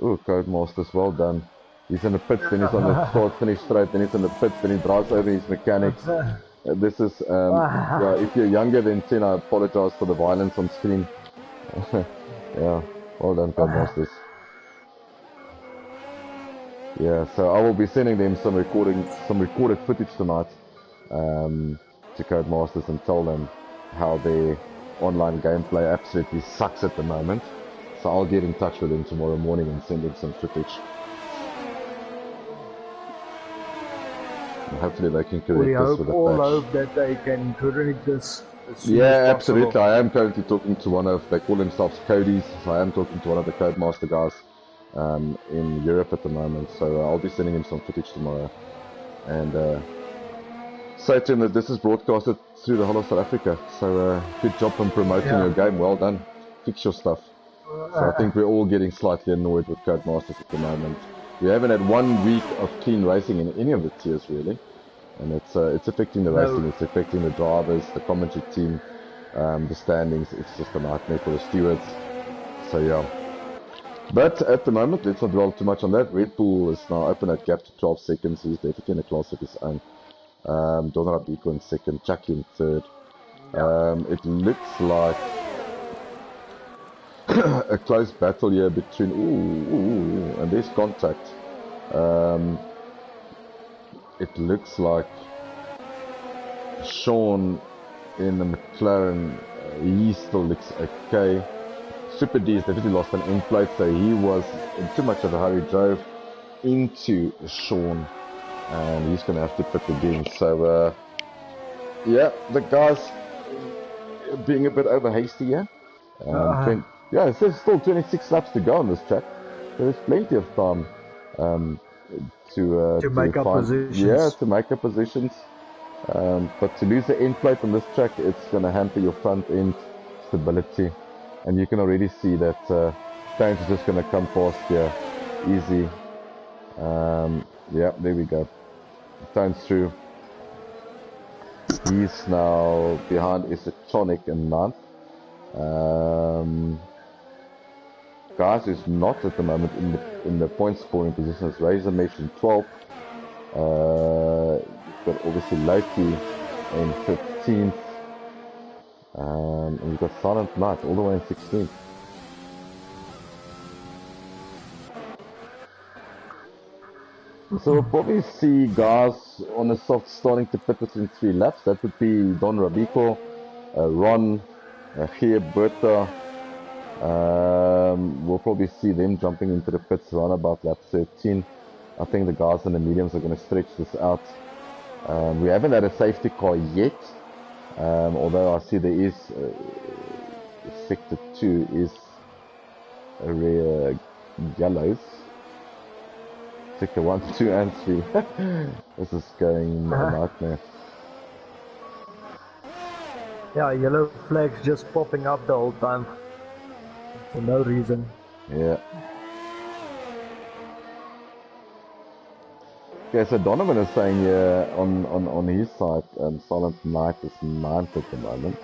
Oh, Codemasters, well done. He's in the pits, then he's on the start finish straight, then he's in the pits, then he drives over his mechanics. This is, yeah, if you're younger than 10, I apologize for the violence on screen. Yeah, well done, Codemasters. Yeah, so I will be sending them some recorded footage tonight to Codemasters and tell them how their online gameplay absolutely sucks at the moment. So I'll get in touch with them tomorrow morning and send them some footage. Hopefully they can We correct this with a all patch. hope that they can correct this as soon Yeah, as absolutely. possible. I am currently talking to one of, they call themselves Codys, so I am talking to one of the Codemaster guys in Europe at the moment, so I'll be sending him some footage tomorrow. And say to him that this is broadcasted through the whole of South Africa, so good job on promoting your game, well done. Fix your stuff. So I think we're all getting slightly annoyed with Codemasters at the moment. We haven't had 1 week of clean racing in any of the tiers really. And it's affecting the racing, it's affecting the drivers, the commentary team, the standings. It's just a nightmare for the stewards. So yeah. But at the moment, let's not dwell too much on that. Red Bull is now open at gap to 12 seconds. He's definitely in a class of his own. Donald Abiko in second, Chucky in third. It looks like a close battle here between. And there's contact. It looks like Sean in the McLaren, he still looks okay. Super D has definitely lost an end plate, so he was in too much of a hurry, drove into Sean, and he's going to have to pit again. So, yeah, the guys being a bit over hasty here. Yeah, there's still 26 laps to go on this track. There's plenty of time to make up positions. Yeah, to make up positions. But to lose the end plate on this track, it's going to hamper your front end stability. And you can already see that Stones is just going to come past here. Easy. Yeah, there we go. Stones through. He's now behind Isotonic in 9th. Guys is not at the moment in the point scoring positions. Razor Mesh in 12th. You've got obviously Loki in 15th. And you've got Silent Knight all the way in 16th. So we'll probably see guys on the soft starting to pit within 3 laps. That would be Don Rabico, Ron, Gia Berta. We'll probably see them jumping into the pits around about lap 13. I think the guys in the mediums are going to stretch this out. We haven't had a safety car yet. Although I see there is sector 2 is a rare yellows. Sector 1, 2 and 3. This is going a nightmare. Yeah, yellow flags just popping up the whole time for no reason. Yeah. Okay, so Donovan is saying here on his side, Silent Knight is 9th at the moment.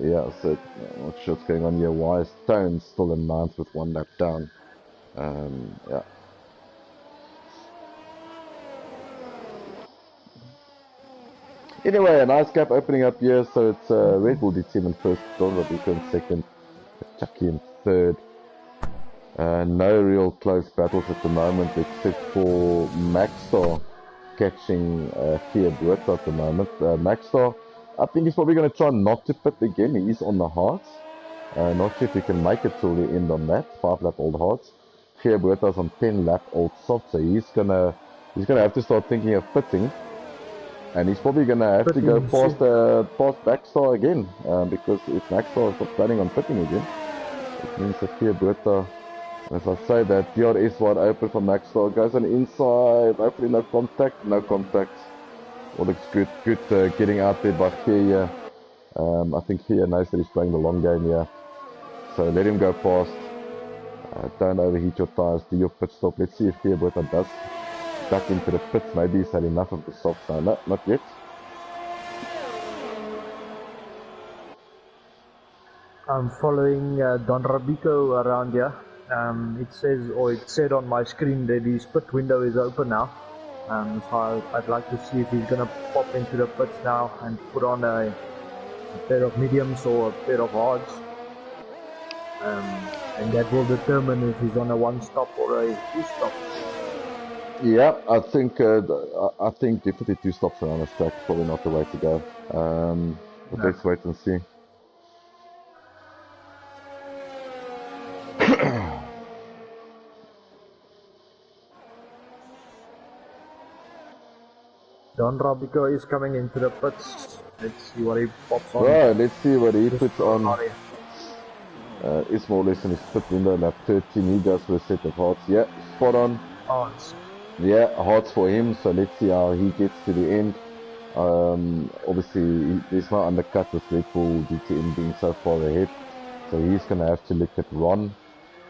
Yeah, so I'm not sure what's going on here. Why is Stone still in 9th with 1 lap down? Yeah. Anyway, a nice gap opening up here, so it's Red Bull team in first, Don Rabico in second, Chucky in third. No real close battles at the moment, except for Maxstar catching Gia Berta at the moment. Maxstar, I think he's probably going to try not to pit again. He's on the hards. Not sure if he can make it till the end on that. 5 lap old hards. Gia Berta's on 10 lap old soft, so he's gonna have to start thinking of pitting. And he's probably gonna have to go past Maxstar again, because if Maxstar is not planning on pitting again, it means that Gia Berta. As I say, that DRS wide open for Maxstar, goes on inside, hopefully no contact. All looks good, getting out there by Gia. I think Gia knows that he's playing the long game here. So let him go past. Don't overheat your tires, do your pit stop. Let's see if Gia Berta does duck into the pits. Maybe he's had enough of the soft side. No, not yet. I'm following Don Rabico around here. It said on my screen that his pit window is open now. So I'd like to see if he's gonna pop into the pits now and put on a pair of mediums or a pair of hards. And that will determine if he's on a 1-stop or a 2-stop. Yeah, I think definitely 2 stops around this track is probably not the way to go. But let's wait and see. Don Rabico is coming into the pits. Let's see what he pops on. Right, let's see what he puts on. It's more or less in his pit window, lap 13. He goes for a set of hearts. Yeah, spot on. Hearts. Yeah, hearts for him. So let's see how he gets to the end. Obviously, there's no undercut with Red Bull DTM being so far ahead. So he's going to have to look at Ron.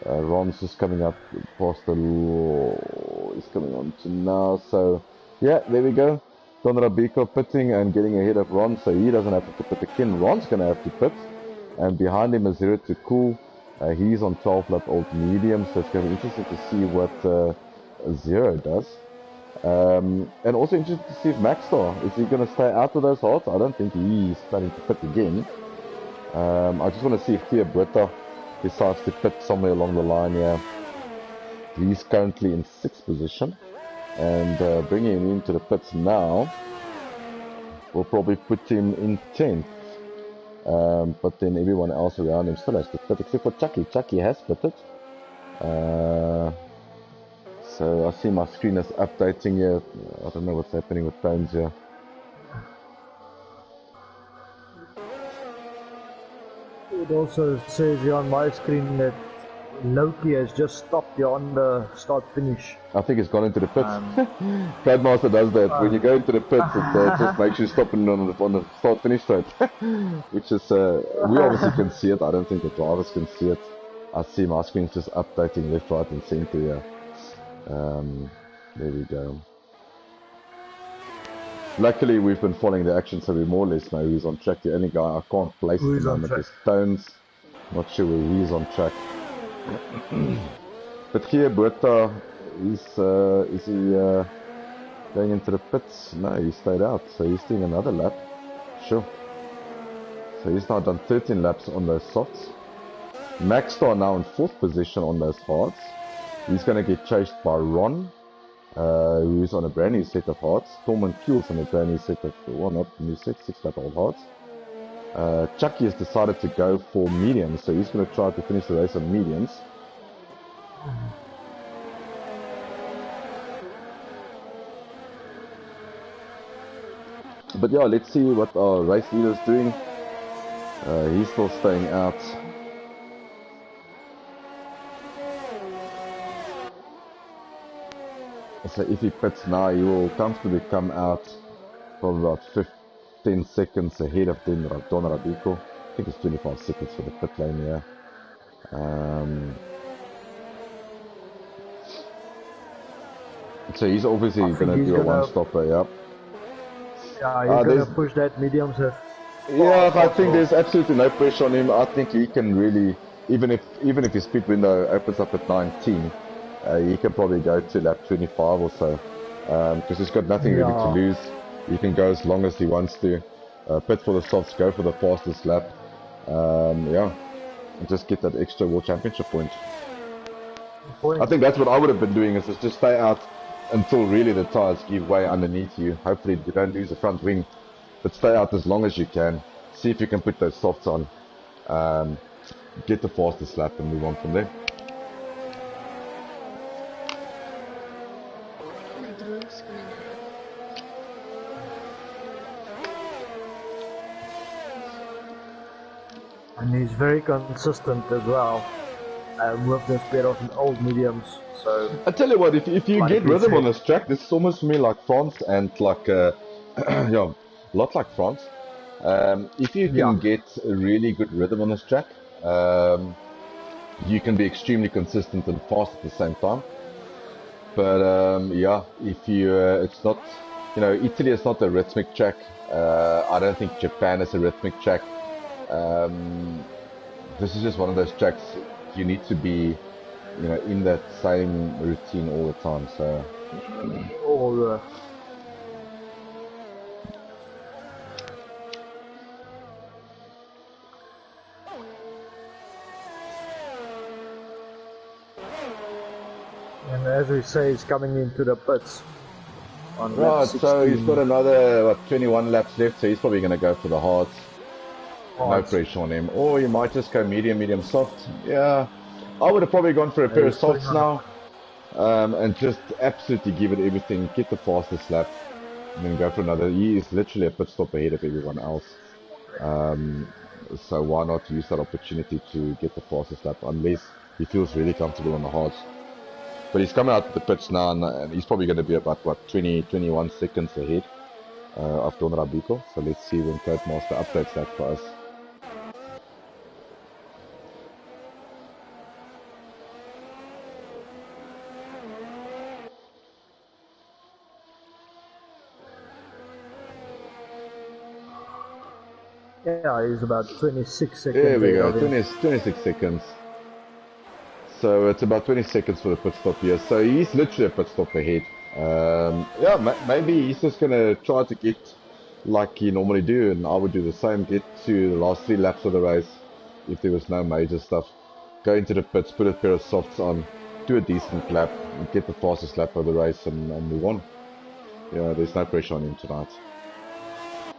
Ron's just coming up past the law. He's coming on to now. So, yeah, there we go. Don Rabico pitting and getting ahead of Ron. So he doesn't have to pit again. Ron's going to have to pit. And behind him is Zero to Cool. He's on 12 lap old medium. So it's going to be interesting to see what Zero does. And also interested to see if Maxstar, is he going to stay out of those hearts? I don't think he's planning to pit again. I just want to see if Tia Britta decides to pit somewhere along the line here. He's currently in 6th position. And bringing him into the pits now will probably put him in 10th. But then everyone else around him still has to pit, except for Chucky. Chucky has pitted. So I see my screen is updating here. I don't know what's happening with phones here. It also says here on my screen that Loki has just stopped here on the start finish. I think it's gone into the pits. Codemaster does that. When you go into the pits, it just makes you stop on the start finish straight. Which is, we obviously can see it. I don't think the drivers can see it. I see my screen just updating left, right, and center here. There we go. Luckily, we've been following the action, so we more or less know who's on track. The only guy I can't place at the moment is Tones. Not sure where he's on track. But here, Berta, is he going into the pits? No, he stayed out, so he's doing another lap. Sure. So he's now done 13 laps on those softs. Maxstar now in 4th position on those hards. He's going to get chased by Ron, who's on a brand new set of hards. Tormund Kuhl's on a brand new set of, well, not new set, 6 lap old hards. Chucky has decided to go for mediums, so he's going to try to finish the race on mediums. But yeah, let's see what our race leader is doing. He's still staying out. So if he pits now, he will comfortably come out from about 15 seconds ahead of Don Rabico. I think it's 25 seconds for the pit lane here. So he's obviously going to do a one-stopper, yeah. Yeah, he's going to push that mediums. Yeah, I think there's absolutely no pressure on him. I think he can really, even if his speed window opens up at 19, he can probably go to lap 25 or so, because he's got nothing really to lose. He can go as long as he wants to. Pit for the softs, go for the fastest lap. Yeah, and just get that extra World Championship point. I think that's what I would have been doing, is just stay out until really the tires give way underneath you. Hopefully you don't lose the front wing, but stay out as long as you can. See if you can put those softs on, get the fastest lap and move on from there. And he's very consistent as well, with the pair of old mediums. So I tell you what, if you get rhythm on this track, this is almost for me like France and like yeah, a lot like France. If you can get a really good rhythm on this track, you can be extremely consistent and fast at the same time. But yeah, if you it's not, you know, Italy is not a rhythmic track. I don't think Japan is a rhythmic track. This is just one of those tracks you need to be, you know, in that same routine all the time. So and as we say, he's coming into the pits. Right, so he's got another 21 laps left, so he's probably going to go for the hards. No pressure on him. Or you might just go medium, soft. Yeah, I would have probably gone for a pair of softs now. And just absolutely give it everything. Get the fastest lap. and then go for another. He is literally a pit stop ahead of everyone else. So why not use that opportunity to get the fastest lap, unless he feels really comfortable on the hards. But he's coming out of the pits now, and he's probably going to be about, what, 20, 21 seconds ahead of Don Rabico. So let's see when Codemaster updates that for us. Yeah, he's about 26 seconds. There we go, 26 seconds. So it's about 20 seconds for the pit stop here. So he's literally a pit stop ahead. Yeah, maybe he's just going to try to get like he normally do, and I would do the same, get to the last 3 laps of the race if there was no major stuff. Go into the pits, put a pair of softs on, do a decent lap, and get the fastest lap of the race and move on. Yeah, there's no pressure on him tonight.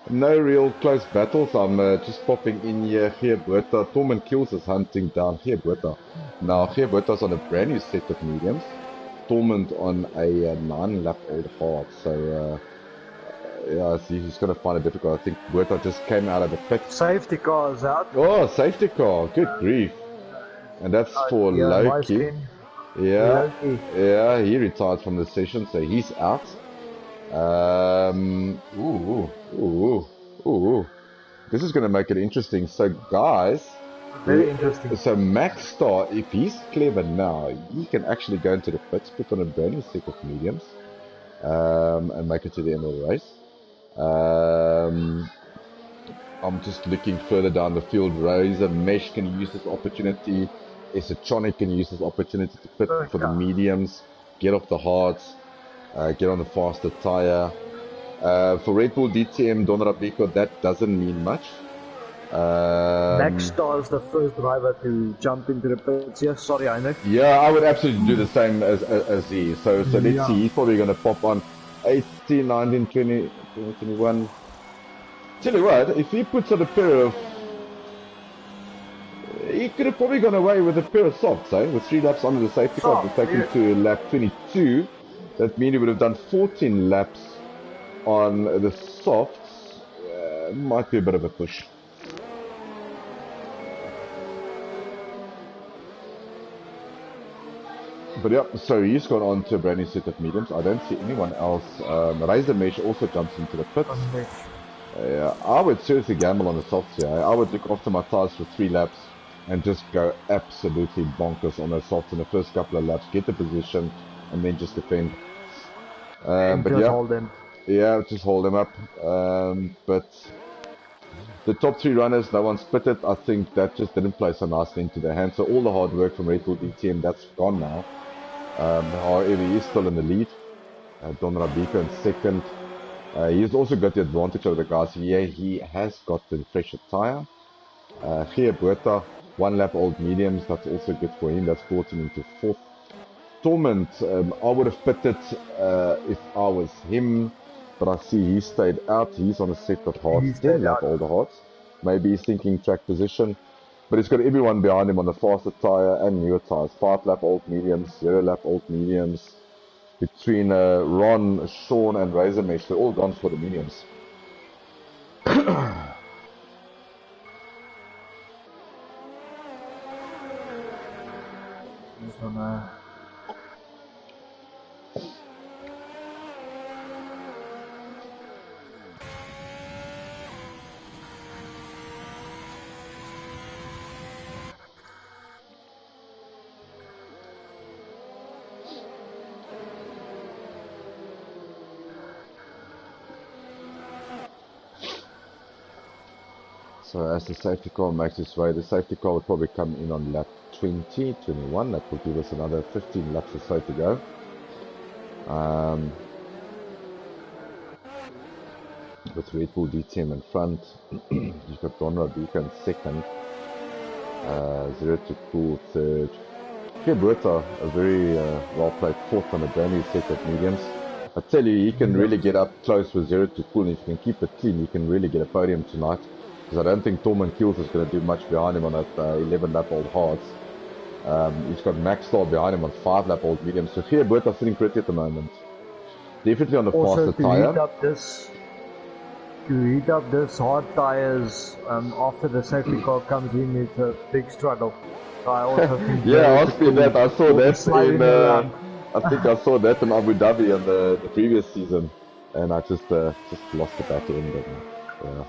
No real close battles. I'm just popping in here. Geerberta, Tormund Kills is hunting down Geerberta. Now, Geerberta's on a brand new set of mediums. Tormund on a 9-lap old hard. So, yeah, he's going to find it difficult. I think Berta just came out of the pit. Safety car is out. Oh, safety car. Good grief. And that's for yeah, Loki. Yeah, yeah, he retired from the session, so he's out. This is going to make it interesting. So, guys, very interesting. So, Max Star, if he's clever now, he can actually go into the pits, put on a brand new set of mediums, and make it to the end of the race. I'm just looking further down the field. Razor Mesh can use this opportunity. Esotronic can use this opportunity to pit for the mediums, get off the hards. Get on the faster tire. For Red Bull DTM, Don Rabico, that doesn't mean much. Max Star is the first driver to jump into the pits. Yeah, sorry, Heinrich. Yeah, I would absolutely do the same as he. So let's see. He's probably going to pop on 18, 19, 20, 21. Tell you what, if he puts on a pair of... He could have probably gone away with a pair of softs, eh? With 3 laps under the safety car to take him to lap 22. That means he would have done 14 laps on the softs. Might be a bit of a push. But yeah, so he's gone on to a brand new set of mediums. I don't see anyone else. Razor Mesh also jumps into the pits. I would seriously gamble on the softs here. I would look after my tires for 3 laps and just go absolutely bonkers on the softs in the first couple of laps. Get the position and then just defend. But just yeah, hold them. Yeah, just hold them up. But the top 3 runners, no one's pitted. I think that just didn't play so nicely into their hands. So all the hard work from Red Bull DTM, that's gone now. However, he is still in the lead. Don Rabico in second. He's also got the advantage over the guys here. He has got the fresher tire. Geerberta, 1 lap old mediums. That's also good for him. That's brought him into 4th. Tormund, I would have pitted if I was him, but I see he stayed out. He's on a set of hards, 10 lap older hards. Maybe he's thinking track position, but he's got everyone behind him on the faster tire and newer tires. 5 lap old mediums, 0 lap old mediums. Between Ron, Sean, and Razor Mesh, they're all gone for the mediums. So as the safety car makes its way, the safety car will probably come in on lap 20, 21. That will give us another 15 laps or so to go. With Red Bull DTM in front, you've got Don Rabico in second, 0 to Cool third. Geerberta, a very well-played 4th on a brand new set of mediums. I tell you, he can really get up close with 0 to Cool, and if you can keep it clean, he can really get a podium tonight. Because I don't think Tormund Kills is going to do much behind him on that 11-lap old hards. He's got Max Star behind him on 5-lap old mediums. So Geerberta sitting pretty at the moment. Definitely on the Also, faster tyre. To heat up this hard tyres after the safety car comes in, it's a big struggle. So I also think yeah, ask me that. I saw that in. around. I think I saw that in Abu Dhabi on the previous season, and I just lost the back end and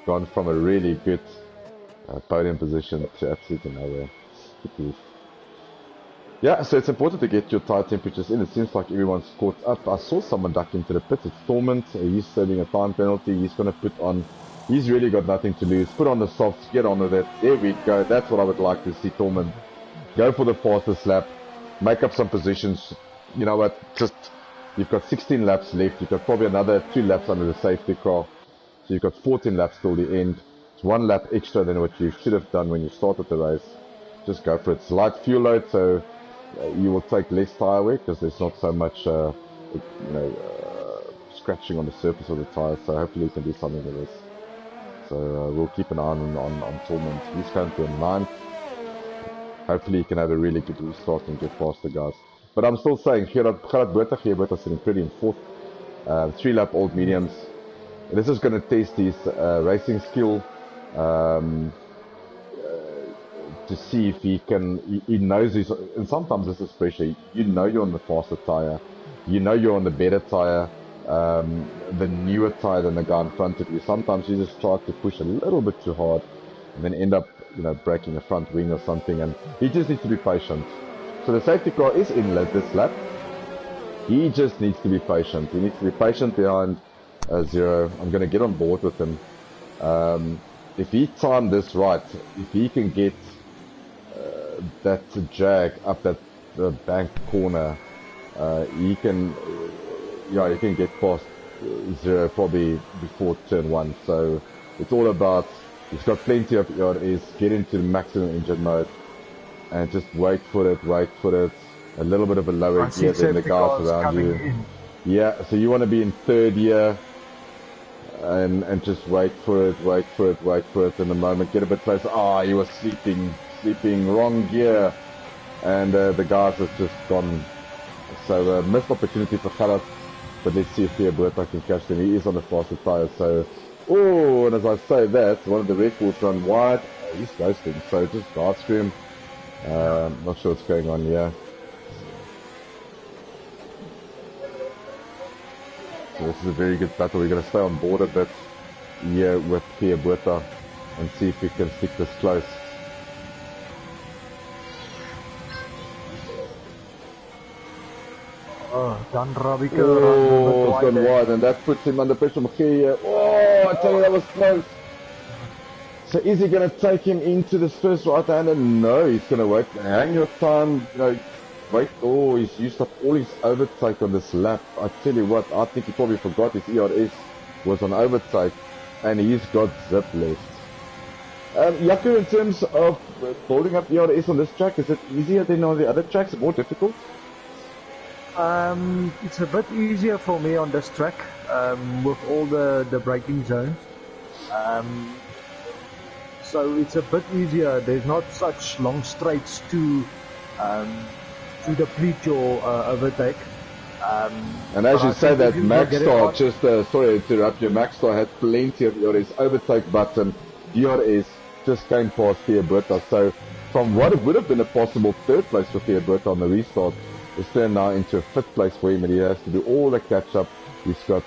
gone from a really good podium position to absolutely nowhere. Yeah, so it's important to get your tire temperatures in. It seems like everyone's caught up. I saw someone duck into the pits. It's Torment. He's serving a time penalty. He's going to put on... He's really got nothing to lose. Put on the softs. Get on with it. There we go. That's what I would like to see, Torment. Go for the fastest lap. Make up some positions. You know what? Just... You've got 16 laps left. You've got probably another 2 laps under the safety car. So you've got 14 laps till the end. It's 1 lap extra than what you should have done when you started the race. Just go for it. It's light fuel load, so... you will take less tire wear because there's not so much, scratching on the surface of the tires. So hopefully you can do something with this. So we'll keep an eye on Torment. He's currently in 9th. Hopefully he can have a really good restart and get faster, guys. But I'm still saying, Gerard Bottas sitting pretty in 4th. 3 lap old mediums. And this is going to test his racing skill. To see if he can, he knows he's, and sometimes this is pressure, you know you're on the faster tyre, you know you're on the better tyre, the newer tyre than the guy in front of you. Sometimes you just try to push a little bit too hard and then end up, breaking a front wing or something, and he just needs to be patient. So the safety car is in this lap. He just needs to be patient. He needs to be patient behind Zero. I'm going to get on board with him. If he timed this right, if he can get that jag up that bank corner, he can get past Zero probably before turn 1. So it's all about, he's got plenty of ERS, get into maximum engine mode and just wait for it, a little bit of a lower gear than the guys around you. Yeah, so you want to be in 3rd gear and just wait for it in the moment, get a bit closer. He was sleeping, wrong gear, and the guys have just gone. So missed opportunity for Gerard, but let's see if Berta can catch them. He is on the faster tyre, so and as I say that, one of the Red Bulls run wide. He's ghosting, so just guard through him. Not sure what's going on here. So this is a very good battle. We're going to stay on board a bit here with Berta and see if we can stick this close. Dan Rabika it's gone wide, and that puts him under pressure. I tell you, that was close. So is he going to take him into this first right-hander? No, he's going to wait. Hang your time, wait. He's used up all his overtake on this lap. I tell you what, I think he probably forgot his ERS was on overtake, and he's got zip left. Yaku, in terms of building up ERS on this track, is it easier than on the other tracks? More difficult? It's a bit easier for me on this track, with all the braking zones. So it's a bit easier. There's not such long straights to deplete your overtake. And as you say that, Maxstar, just sorry to interrupt you, Maxstar had plenty of ERS, overtake button, DRS, just came past Berta. So from what it would have been a possible 3rd place for Berta on the restart, it's turned now into a 5th place for him, and he has to do all the catch up. He's got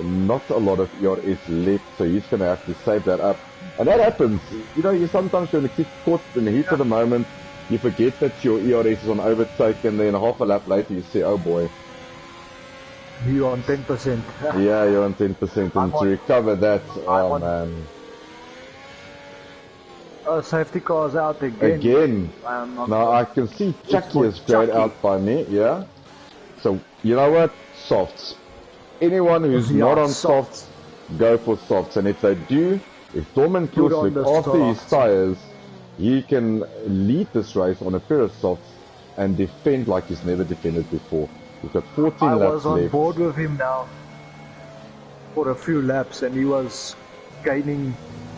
not a lot of ERS left, so he's going to have to save that up. And that happens, you sometimes when you get caught in the heat of the moment, you forget that your ERS is on overtake, and then half a lap later you say, oh boy. You're on 10%. Yeah, you're on 10%, and to recover that, man. Safety car's out again. Now I can see Chucky is grayed out by me, yeah? So, you know what? Softs. Anyone who's not on softs, go for softs. And if they do, if Torment kills look after his tyres, he can lead this race on a pair of softs and defend like he's never defended before. We've got 14 laps left. I was on board with him now for a few laps, and he was gaining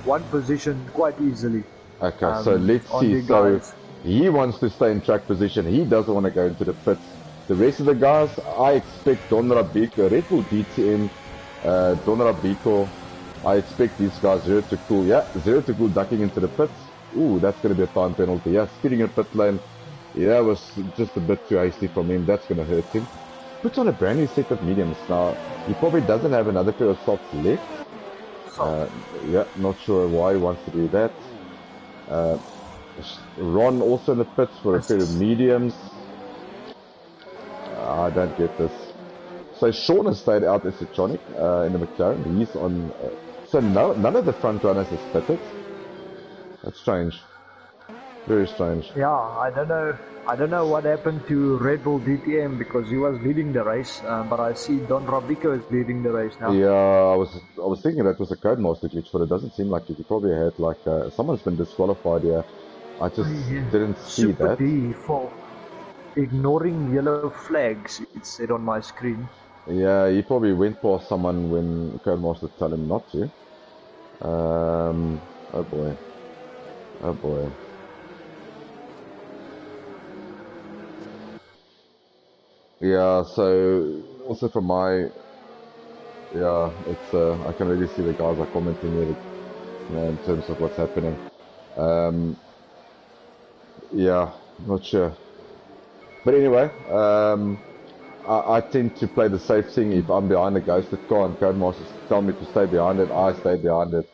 1 position quite easily. Okay, so let's see. So he wants to stay in track position. He doesn't want to go into the pits. The rest of the guys, I expect Don Rabiko, Red Bull DTM, Don Rabiko, I expect these guys 0 to cool. Yeah, 0 to cool ducking into the pits. Ooh, that's going to be a time penalty. Yeah, speeding in pit lane. Yeah, was just a bit too hasty from him. That's going to hurt him. Puts on a brand new set of mediums. Now, he probably doesn't have another pair of softs left. Yeah, not sure why he wants to do that. Ron also in the pits for a pair of mediums. I don't get this. So Sean has stayed out as Electronic in the McLaren. He's on. So none of the front runners has pitted. That's strange. Very strange. Yeah, I don't know what happened to Red Bull DTM because he was leading the race, but I see Don Rabiko is leading the race now. Yeah, I was thinking that was a Codemaster glitch, but it doesn't seem like it. He probably had like someone's been disqualified here. I just didn't see Super that. D for ignoring yellow flags. It said on my screen. Yeah, he probably went past someone when Codemaster told him not to. Oh boy. Oh boy. Yeah, so also from my, yeah, it's I can really see the guys are commenting here, in terms of what's happening. Yeah, not sure. But anyway, I tend to play the safe thing. If I'm behind a ghosted car and Codemasters tell me to stay behind it, I stay behind it.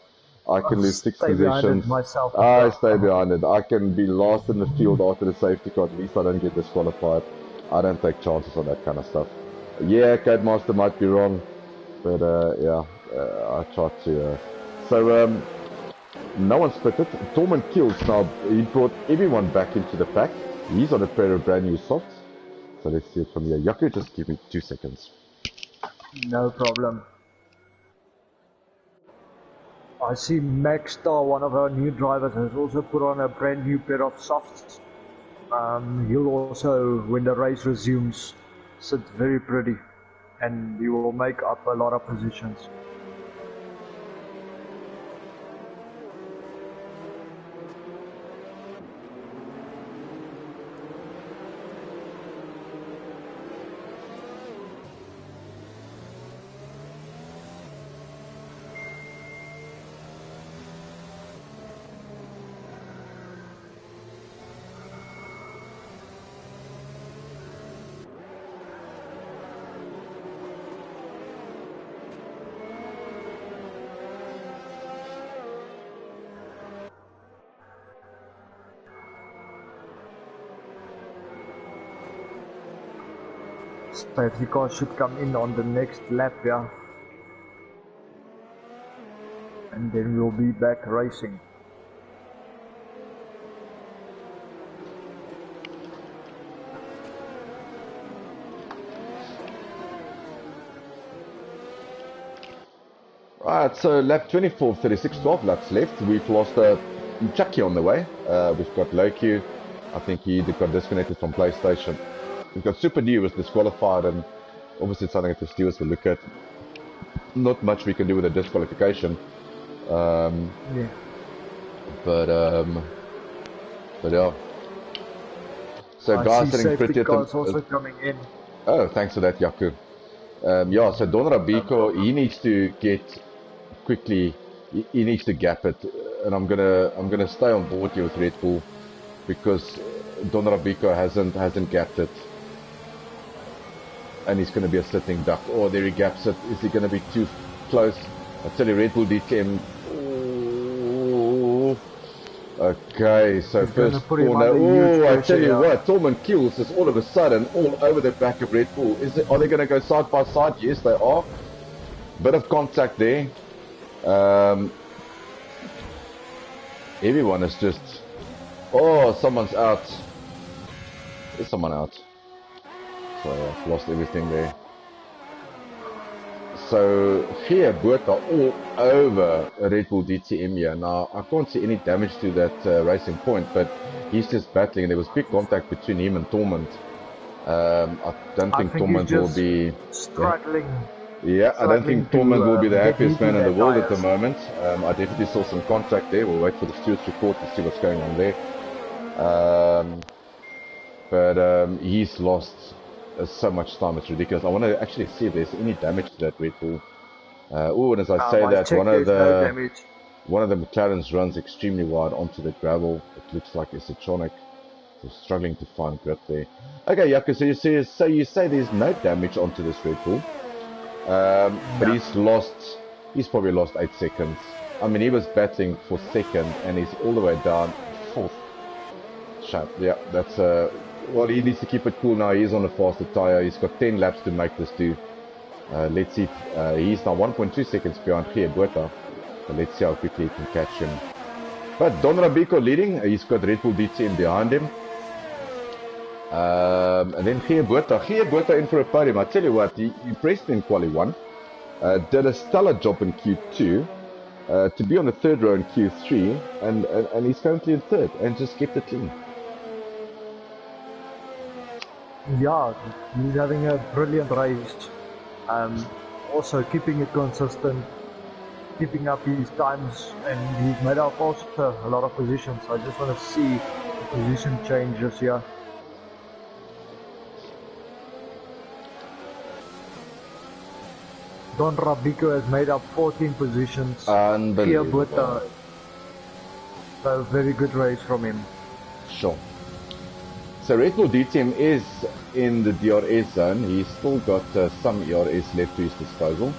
I can lose 6 positions. I stay behind it. I can be last in the field after the safety car. At least I don't get disqualified. I don't take chances on that kind of stuff. Yeah, Codemaster might be wrong, but yeah, I try to. So no one's pitted. Torment kills now. He brought everyone back into the pack. He's on a pair of brand new softs. So let's see it from here. Yaku, just give me 2 seconds. No problem. I see Max Star, one of our new drivers, has also put on a brand new pair of softs. He'll also, when the race resumes, sit very pretty, and he will make up a lot of positions. Safety car should come in on the next lap, yeah. And then we'll be back racing. Right, so lap 24, 36, 12 laps left. We've lost Chucky on the way. We've got Loki. I think he got disconnected from PlayStation. We've got Super D was disqualified, and obviously it's something that the stewards will look at. Not much we can do with a disqualification. Yeah. But yeah. So guys sitting pretty at the... also coming in. Oh, thanks for that, Yaku. Yeah, so Don Rabiko, he needs to get quickly. He needs to gap it, and I'm gonna stay on board here with Red Bull because Don Rabiko hasn't gapped it. And he's going to be a sitting duck. Oh, there he gaps it. Is he going to be too close? I tell you, Red Bull DTM. Ooh. Okay, so he's first corner. Oh, I tell you what, Torment kills is all of a sudden all over the back of Red Bull. Are they going to go side by side? Yes, they are. Bit of contact there. Everyone is just... Oh, someone's out. There's someone out. So I've lost everything there. So here, Boot are all over Red Bull DTM here. Now, I can't see any damage to that racing point, but he's just battling. There was big contact between him and Torment. I don't think Torment will be... struggling. Yeah, I don't think Torment will be the happiest man in the world at the moment. I definitely saw some contact there. We'll wait for the stewards report to see what's going on there. But he's lost so much time. It's ridiculous. I want to actually see if there's any damage to that Red Bull. And as I say that, one of the McLarens runs extremely wide onto the gravel. It looks like it's a Tronic. So struggling to find grip there. Okay, Jaco, so you say there's no damage onto this Red Bull. But he's probably lost 8 seconds. I mean, he was battling for second and he's all the way down 4th. Yeah, that's well, he needs to keep it cool now. He's on a faster tire. He's got 10 laps to make this do. Let's see. He's now 1.2 seconds behind Giaberta. So let's see how quickly he can catch him. But Don Rabico leading. He's got Red Bull DTM behind him. And then Giaberta in for a podium. I tell you what, he impressed me in Quali 1. Did a stellar job in Q2. To be on the 3rd row in Q3. And he's currently in 3rd. And just kept it clean. Yeah, he's having a brilliant race. Also keeping it consistent, keeping up his times, and he's made up also a lot of positions. I just want to see the position changes here. Don Rabico has made up 14 positions. Unbelievable. So very good race from him. Sure. So Red Bull DTM is in the DRS zone. He's still got some ERS left to his disposal.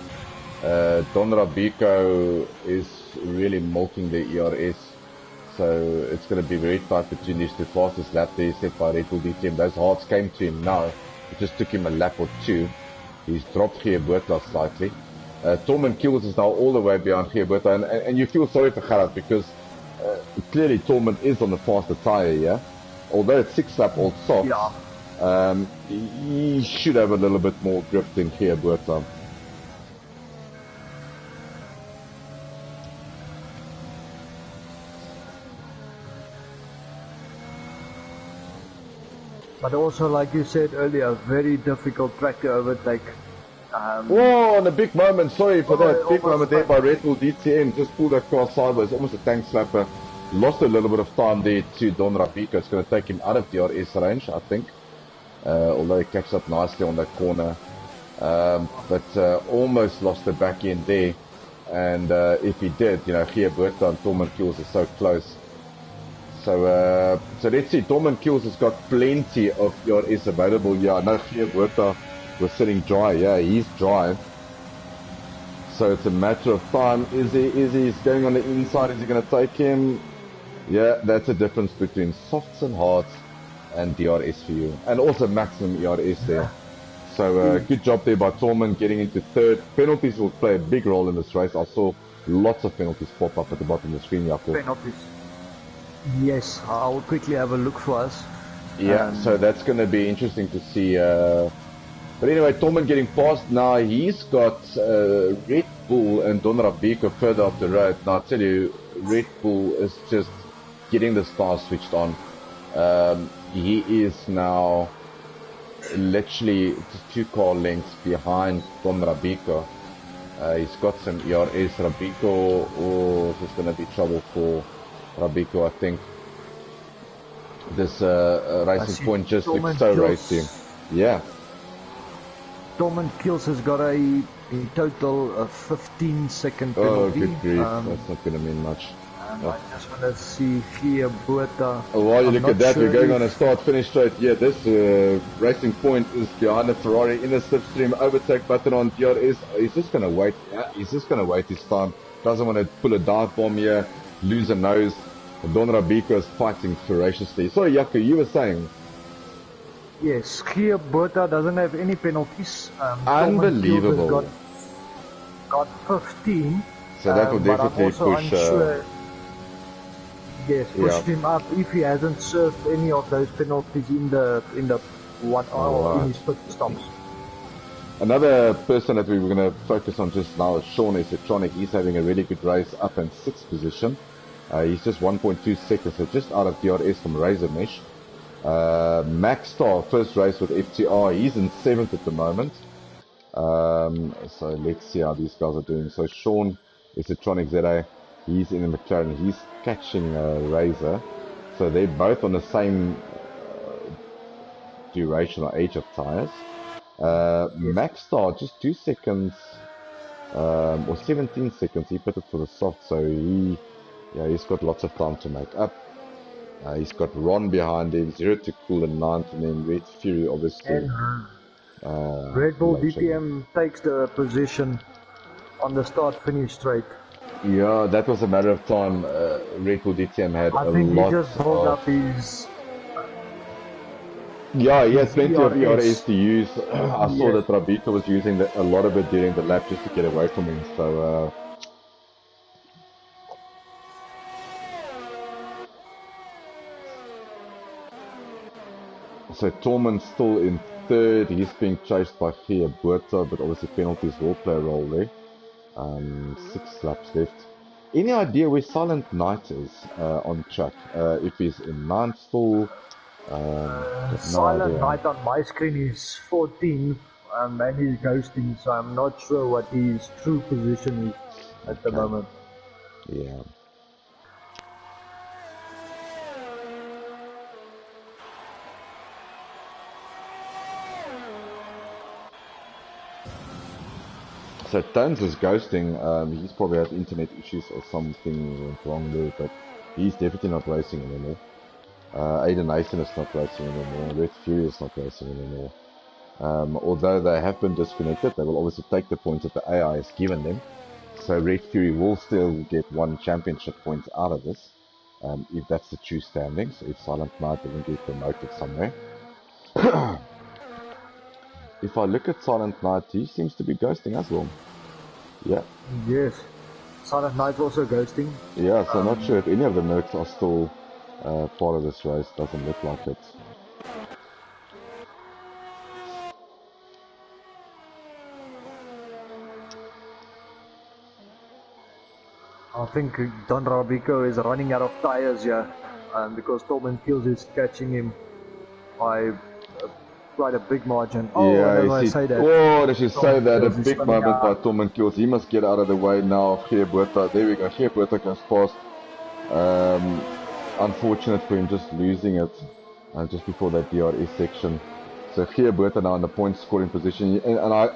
Don Rabico is really milking the ERS. So it's going to be very tight between these two. Fastest lap there set by Red Bull DTM. Those hards came to him now. It just took him a lap or two. He's dropped Giaberta slightly. Tormund Kills is now all the way behind Giaberta. And you feel sorry for Gerard because clearly Tormund is on the faster tyre here. Although it's 6-lap old soft, he should have a little bit more grip than Giaberta. But also, like you said earlier, very difficult track to overtake. Whoa, and a big moment, sorry for that. Big moment there by Red Bull DTM. Just pulled that car sideways, almost a tank slapper. Lost a little bit of time there to Don Rabico. It's going to take him out of DRS range, I think. Although he catches up nicely on that corner. But almost lost the back end there. And if he did, you know, Giaberta and Tormund Kills are so close. So let's see. Tormund Kills has got plenty of ERS available. Yeah, I know Giaberta was sitting dry. Yeah, he's dry. So it's a matter of time. Is he going on the inside? Is he going to take him? Yeah, that's a difference between softs and hards and DRS for you. And also maximum ERS there. So good job there by Tormund getting into 3rd. Penalties will play a big role in this race. I saw lots of penalties pop up at the bottom of the screen, Jaco. Penalties. Yes, I'll quickly have a look for us. Yeah, so that's going to be interesting to see. But anyway, Tormund getting past now. He's got Red Bull and Don Rabico further up the road. Now I tell you, Red Bull is just getting the stars switched on. He is now literally just 2 car lengths behind Don Rabico. He's got some ERS. Rabico, oh, this is going to be trouble for Rabico, I think. This Racing Point just looks so racing. Yeah. Tormund Kills has got a total of 15-second penalty. Oh, good grief. That's not going to mean much. I just want to see Giaberta. Oh, while you look at that, we're going on a start-finish straight. Yeah, this Racing Point is behind the Ferrari in the slipstream. Overtake button on DRS. He's just going to wait. Yeah, he's just going to wait his time. Doesn't want to pull a dive bomb here, lose a nose. Don Rabico is fighting ferociously. Sorry, Jaco, you were saying? Yes, Giaberta doesn't have any penalties. Unbelievable. Got 15. So that will definitely push. Yes, pushed him up if he hasn't served any of those penalties in the 1 hour in his pit stops. Another person that we were going to focus on just now is Sean Esetronic. He's having a really good race up in 6th position. He's just 1.2 seconds, so just out of DRS from Razor Mesh. Max Star, first race with FTR, he's in 7th at the moment. So let's see how these guys are doing. So Sean Esetronic ZA, he's in the McLaren, he's catching Razor. So they're both on the same duration or age of tires. Max Star, just 2 seconds, or 17 seconds, he put it for the soft, so he's got lots of time to make up. He's got Ron behind him, 0 to Cool in 9th, and then Red Fury, obviously. And Red Bull DTM takes the position on the start-finish straight. Yeah, that was a matter of time. Red Bull DTM had a lot of... I think he just pulled up his... Yeah, he has plenty of ERS to use. I saw that Rabika was using a lot of it during the lap just to get away from him, so... So Torman's still in 3rd, he's being chased by Geerboerta, but obviously penalties will play a role there. 6 laps left. Any idea where Silent Knight is on track? If he's in 9th still? Silent Knight on my screen is 14, and he's ghosting, so I'm not sure what his true position is at the moment. Yeah. So Tones is ghosting. He's probably had internet issues or something went wrong there, but he's definitely not racing anymore. Aiden Nathan is not racing anymore. Red Fury is not racing anymore. Although they have been disconnected, they will obviously take the points that the AI has given them. So Red Fury will still get 1 championship point out of this, if that's the true standings, if Silent Knight doesn't get promoted somewhere. If I look at Silent Knight, he seems to be ghosting as well. Yeah. Yes. Silent Knight also ghosting. Yeah, so I'm not sure if any of the Nerds are still part of this race. Doesn't look like it. I think Don Rabico is running out of tires here, because Tolman Kills is catching him by quite a big margin. Oh, yeah, does she say that? Oh, does she say that? A big moment by Tolman Kills. He must get out of the way now of Geerboerta. There we go. Geerboerta goes past. Unfortunate for him just losing it just before that DRS section. So Geerboerta now in the point scoring position. And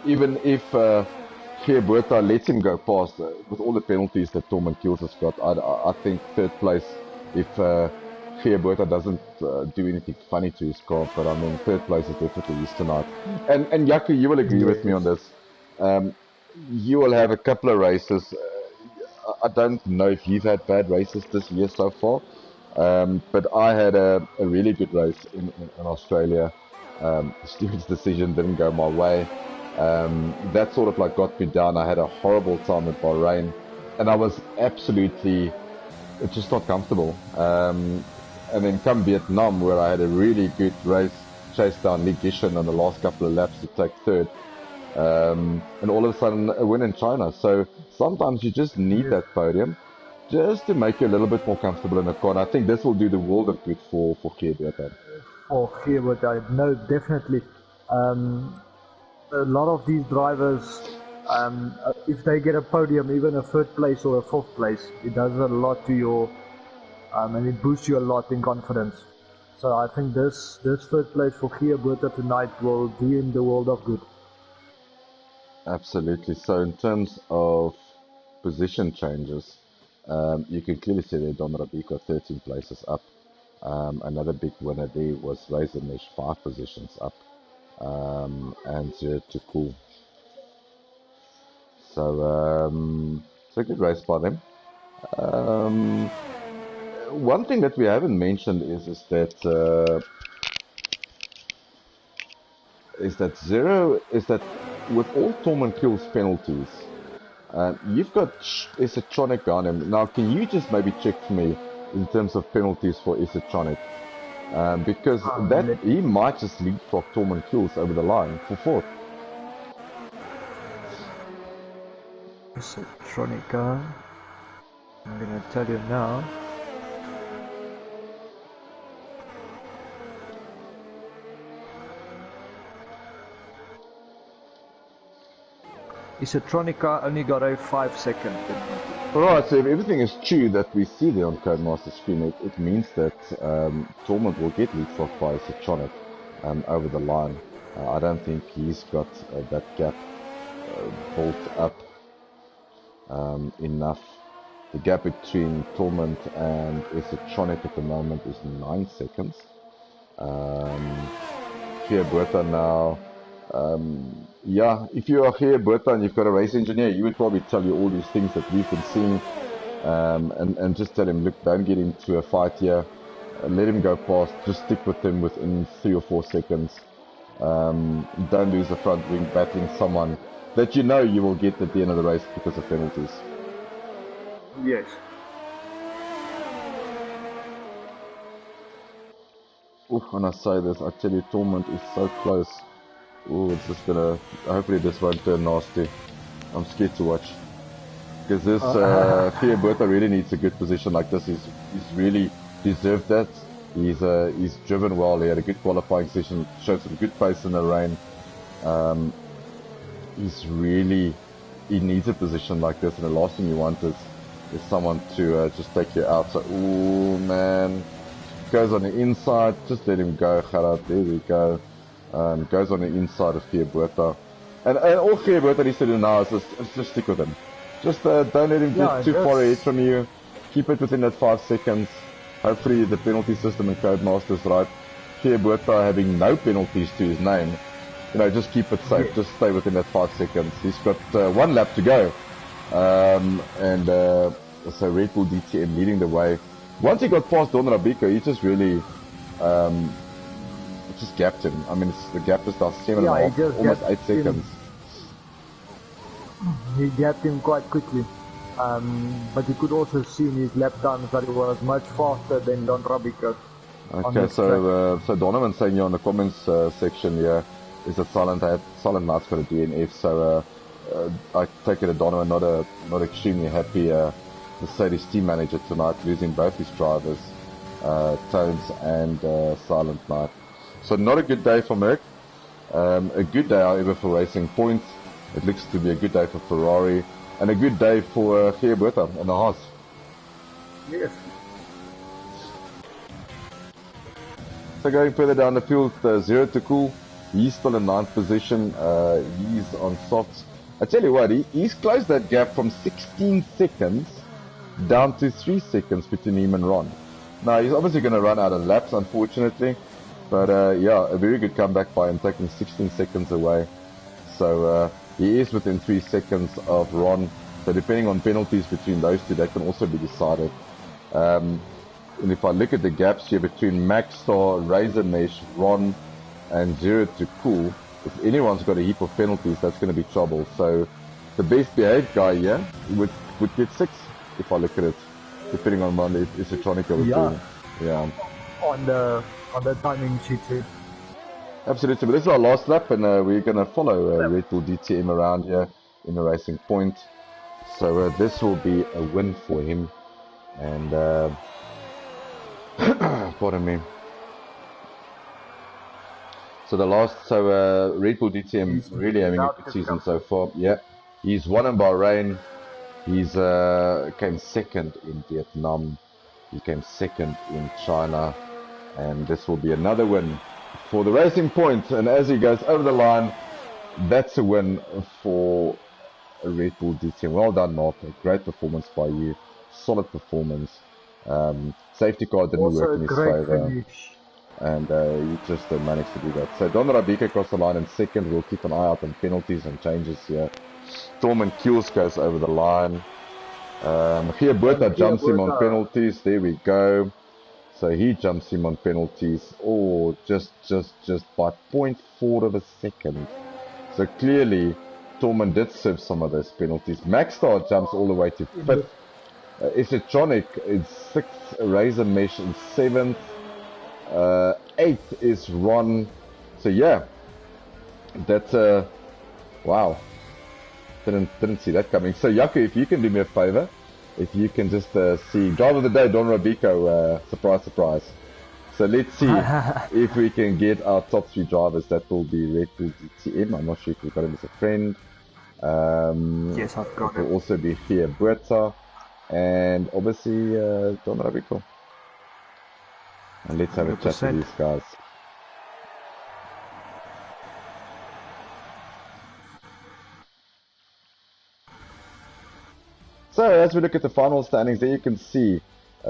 even if Geerboerta lets him go past, with all the penalties that Tolman Kills has got, I think 3rd place if Geerboerta doesn't do anything funny to his car, but I mean 3rd place is definitely his tonight. And Jaco, you will agree with me on this. You will have a couple of races. I don't know if you've had bad races this year so far, but I had a really good race in Australia. Stewart's decision didn't go my way. That sort of like got me down. I had a horrible time at Bahrain, and I was absolutely just not comfortable. And then come Vietnam, where I had a really good race, chased down Lee Gishan on the last couple of laps to take 3rd. And all of a sudden a win in China. So sometimes you just need that podium just to make you a little bit more comfortable in the car. And I think this will do the world of good for Geerboerta. For Geerboerta, no, definitely. A lot of these drivers, if they get a podium, even a 3rd place or a 4th place, it does a lot to your, and it boosts you a lot in confidence. So I think this 3rd place for Geerboerta tonight will do him the world of good. Absolutely. So in terms of position changes, you can clearly see that Don Rabico 13 places up. Another big winner there was Razor Mesh 5 positions up, and 0 to Cool. So it's a good race by them. One thing that we haven't mentioned is that with all Torman Kills penalties, you've got Esotronic on him. Now, can you just maybe check for me in terms of penalties for Esotronic? Because he might just leapfrog Torman Kills over the line for 4th. Esotronic, I'm gonna tell you now. Esotronica only got a 5-second penalty. Alright, so if everything is true that we see there on Codemaster screen, it means that Torment will get leapfrogged by Esotronic. over the line. I don't think he's got that gap built up enough. The gap between Torment and Esotronic at the moment is 9 seconds. Here Bertha now. Yeah, if you are here Bertha and you've got a race engineer, he would probably tell you all these things that we've been seeing, and just tell him, look, don't get into a fight here, let him go past, just stick with him within 3 or 4 seconds. Don't lose the front wing battling someone that you know you will get at the end of the race because of penalties. Yes. Ooh, when I say this, I tell you, Torment is so close. Ooh, it's just gonna, hopefully this won't turn nasty. I'm scared to watch. Because this Bertha really needs a good position like this. He's really deserved that. He's driven well. He had a good qualifying session, showed some good pace in the rain. He needs a position like this, and the last thing you want is someone to just take you out. So, ooh, man. Goes on the inside, just let him go, Gerard. There we go. Goes on the inside of Bertha. And all Bertha needs to do now is just stick with him. Just don't let him get too far ahead from you. Keep it within that 5 seconds. Hopefully the penalty system and Codemaster is right. Bertha having no penalties to his name. You know, just keep it safe. Just stay within that 5 seconds. He's got 1 lap to go. So Red Bull DTM leading the way. Once he got past Don Rabiko, he just really just gapped him. I mean, the gap is now 7.5, almost 8 seconds. He gapped him quite quickly. But you could also see in his lap times that he was much faster than Don Rabiko. Okay, so Donovan saying here on the comments section here is that Silent Knight's got a DNF, so I take it that Donovan not extremely happy. Mercedes team manager tonight, losing both his drivers, Tones and Silent Knight. So not a good day for Merck. A good day, however, for Racing Point. It looks to be a good day for Ferrari, and a good day for Bertha and the Haas. Yes. So going further down the field, Zero to Cool. He's still in 9th position. He's on softs. I tell you what, he's closed that gap from 16 seconds down to 3 seconds between him and Ron. Now, he's obviously going to run out of laps, unfortunately. But, yeah, a very good comeback by him, taking 16 seconds away. So, he is within 3 seconds of Ron. So, depending on penalties between those two, that can also be decided. And if I look at the gaps here between Maxstar, Razor Mesh, Ron, and Zero to Cool, if anyone's got a heap of penalties, that's going to be trouble. So, the best behaved guy here would get 6. If I look at it, depending on one, it's Esotronic or two. Yeah. On the timing sheet too. Absolutely, but this is our last lap, and we're gonna follow Red Bull DTM around here in the Racing Point. So this will be a win for him, and pardon me. So Red Bull DTM really having a good season so far. Yeah, he's won in Bahrain. He's came 2nd in Vietnam. He came 2nd in China, and this will be another win for the Racing Point. And as he goes over the line, that's a win for Red Bull DTM. Well done, Mark. A great performance by you. Solid performance. Safety car didn't also work in his favor, and he just managed to do that. So Don Rabika across the line in 2nd. We'll keep an eye out on penalties and changes here. Storm Kills goes over the line. Here Bertha jumps him on penalties. There we go. So he jumps him on penalties. Oh, just by 0.4 of a second. So clearly, Tormund did serve some of those penalties. Maxstar jumps all the way to 5th. Esotronic is 6th. Razor Mesh in 7th. 8th is Ron. So yeah, that's wow. Didn't see that coming. So Yaku, if you can do me a favor, if you can just see driver of the day, Don Rabiko, surprise, surprise. So let's see if we can get our top 3 drivers. That will be Red Bull DTM. I'm not sure if we've got him as a friend. Yes, I've got him. It will also be here Bertha, and obviously Don Rabiko. And let's have 100%. A chat with these guys. So as we look at the final standings, there you can see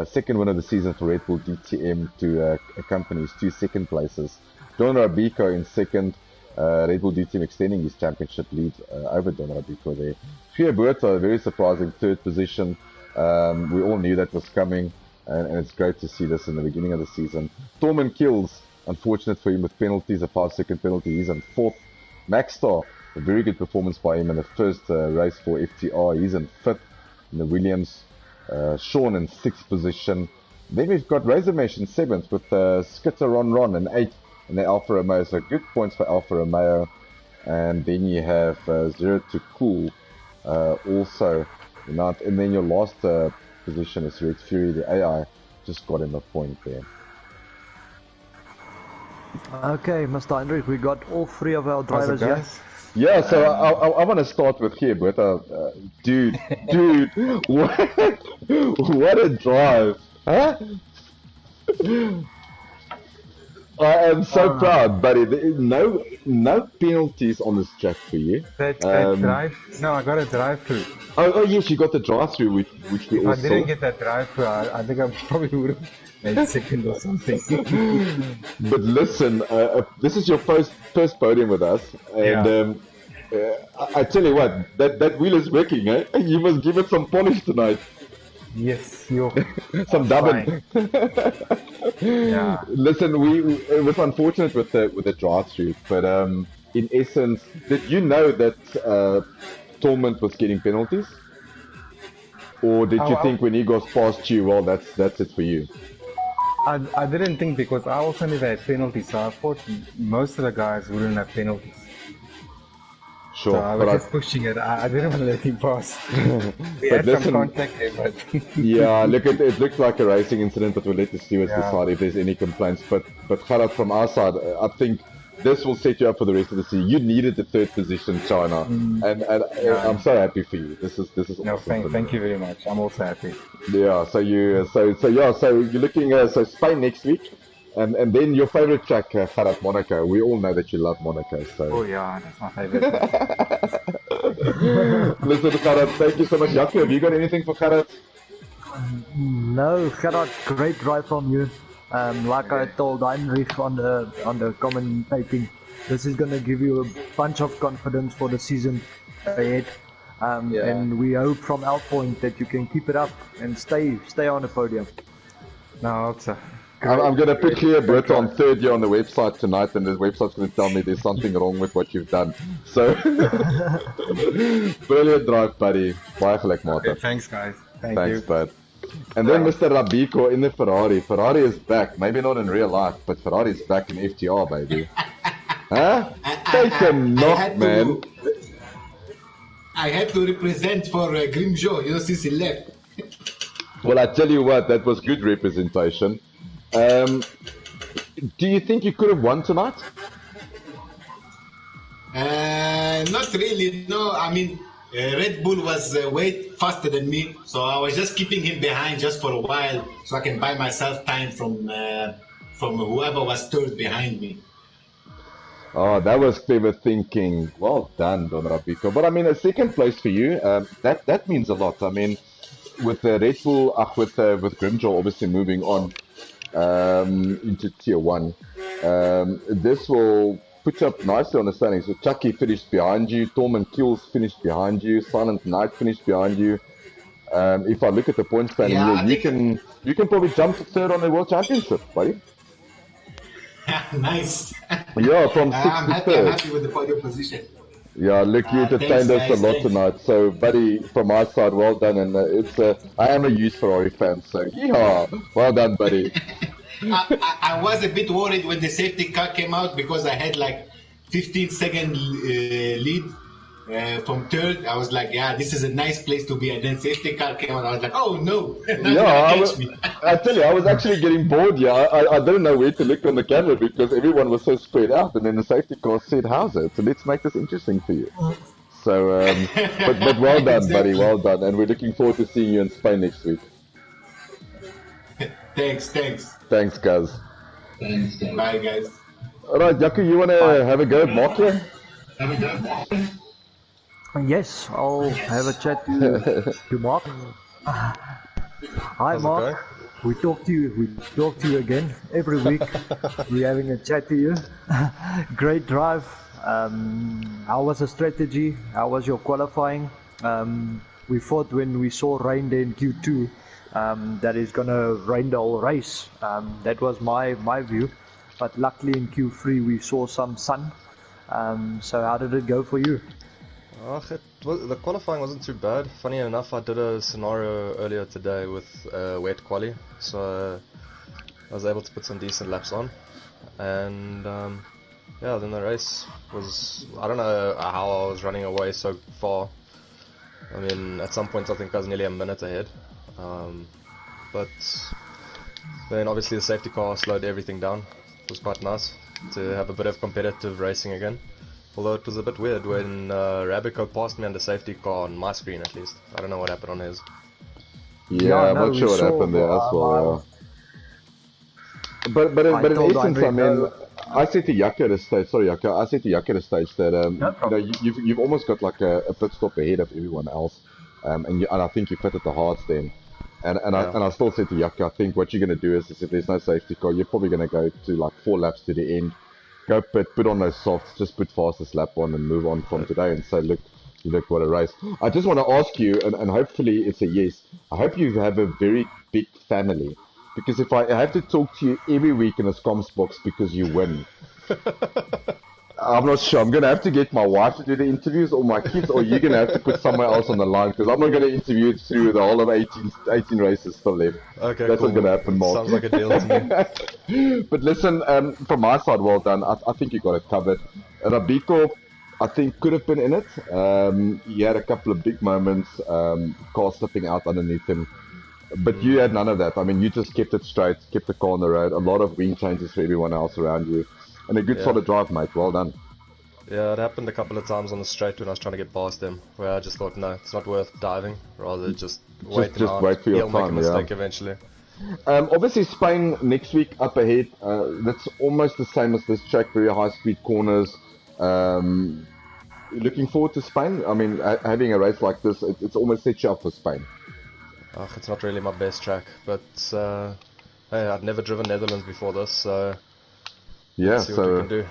second win of the season for Red Bull DTM to accompany his 2 second places. Don Rabico in second, Red Bull DTM extending his championship lead over Don Rabico there. Fierberta, a very surprising third position. We all knew that was coming, and it's great to see this in the beginning of the season. Torman Kills, unfortunate for him with penalties, a 5-second penalty, he's in fourth. Maxstar, a very good performance by him in the first race for FTR, he's in fifth. In the Williams, Sean in 6th position. Then we've got Razormesh in 7th with Skitter Ron in 8th, and then Alfa Romeo, so good points for Alfa Romeo. And then you have Zero to Cool also in 9th, and then your last position is Red Fury, the AI, just got him a point there. Okay, Mr. Heinrich, we got all 3 of our drivers here. Yeah, so I want to start with here, but dude, what a drive, huh? I am so proud, buddy. No penalties on this track for you. That drive? No, I got a drive-through. Oh yes, you got the drive-through, which we all saw. If I didn't get that drive-through, I think I probably would have made second or something. But listen, this is your first podium with us, and I tell you what, that wheel is working, eh? You must give it some polish tonight. Yes, you're some dubbing. Yeah. Listen, it was unfortunate with the drive-through, but in essence, did you know that Torment was getting penalties, or did you think when he goes past you, well, that's it for you? I didn't think, because I also never had penalties, so I thought most of the guys wouldn't have penalties. Sure, so I was just pushing it. I didn't want to let him pass. We had some contact there, but yeah, look, it looked like a racing incident, but we'll let the stewards decide if there's any complaints. But Gerard, from our side, I think this will set you up for the rest of the season. You needed the 3rd position, China, and I'm so happy for you. This is no, awesome. Thank you very much. I'm also happy. Yeah, so you're looking Spain next week. And then your favorite track, Gerard, Monaco. We all know that you love Monaco. So. Oh yeah, that's my favorite. Listen, Gerard, thank you so much. Jaco, have you got anything for Gerard? No, Gerard, great drive from you. Like I told Heinrich on the commentating, this is going to give you a bunch of confidence for the season ahead. And we hope from our point that you can keep it up and stay on the podium. No, I hope so. I'm going to put here Britta on 3rd year on the website tonight, and the website's going to tell me there's something wrong with what you've done. So, brilliant drive, buddy. Baie geluk, mate. Okay, thanks, guys. Thanks, you. Bud. And then Mr. Rabico in the Ferrari. Ferrari is back. Maybe not in real life, but Ferrari's back in FTR, baby. Huh? Take a knock, man. I had to represent for Grimjo, since he left. Well, I tell you what, that was good representation. Do you think you could have won tonight? Not really, no. I mean, Red Bull was way faster than me, so I was just keeping him behind just for a while, so I can buy myself time from whoever was 3rd behind me. Oh, that was clever thinking. Well done, Don Rabico. But I mean, a 2nd place for you, that means a lot. I mean, with Red Bull, with Grimjaw obviously moving on into Tier 1, this will put you up nicely on the standings. So Chucky finished behind you, Torman Kills finished behind you, Silent Knight finished behind you. If I look at the point standing here, you can probably jump to 3rd on the World Championship, buddy. Nice. Yeah, from 6th to 3rd. I'm happy with the podium position. Yeah, look, you entertained us a lot tonight. So, buddy, from my side, well done. And I am a huge Ferrari fan, so yeah, well done, buddy. I was a bit worried when the safety car came out, because I had like 15-second lead from 3rd. I was like, yeah, this is a nice place to be. And then safety car came out. I was like, oh no. I tell you, I was actually getting bored. Yeah, I didn't know where to look on the camera because everyone was so spread out. And then the safety car said, how's it? So let's make this interesting for you. So, but well done, buddy. Well done. And we're looking forward to seeing you in Spain next week. Thanks, guys. Thanks. Bye, guys. All right, Jaco, you want to have a go at Mark here? Yes, I'll have a chat to Mark. Hi How's it Mark, going? we talk to you again every week. We're having a chat to you. Great drive. How was the strategy? How was your qualifying? We thought when we saw rain there in Q2 that it's gonna rain the whole race. That was my view, but luckily in Q3 we saw some sun. So how did it go for you? The qualifying wasn't too bad. Funny enough, I did a scenario earlier today with wet quali, so I was able to put some decent laps on. And yeah, then the race was, I don't know how I was running away so far. I mean, at some points I think I was nearly a minute ahead. But then obviously the safety car slowed everything down. It was quite nice to have a bit of competitive racing again. Although it was a bit weird when Rabico passed me on the safety car on my screen at least. I don't know what happened on his. Yeah, I'm not sure what happened there as well. But in essence, I mean, I said to Jaco at a stage, sorry Jaco, I said to Jaco at a stage that you know, you've almost got like a pit stop ahead of everyone else, and I think you fitted the hards then. And I still said to Jaco, I think what you're going to do is if there's no safety car, you're probably going to go to like 4 laps to the end. Go put on those softs, just put fastest lap on and move on from today and say, look, what a race. I just want to ask you, and hopefully it's a yes, I hope you have a very big family. Because if I have to talk to you every week in a comms box because you win, I'm not sure. I'm going to have to get my wife to do the interviews or my kids, or you're going to have to put somewhere else on the line because I'm not going to interview it through the whole of 18 races still left. Okay, that's cool. not going to happen, Mark. Sounds like a deal to me. But listen, from my side, well done. I think you got it covered. Rabico, I think, could have been in it. He had a couple of big moments, car slipping out underneath him. But you had none of that. I mean, you just kept it straight, kept the car on the road, a lot of wing changes for everyone else around you. And a good solid drive, mate. Well done. Yeah, it happened a couple of times on the straight when I was trying to get past them, where I just thought, no, it's not worth diving. Rather just wait for your time. He'll make a mistake eventually. Obviously, Spain next week up ahead. That's almost the same as this track, very high-speed corners. Looking forward to Spain. I mean, having a race like this, it's almost set you up for Spain. It's not really my best track, but hey, I've never driven Netherlands before this, so yeah, let's see what we can do.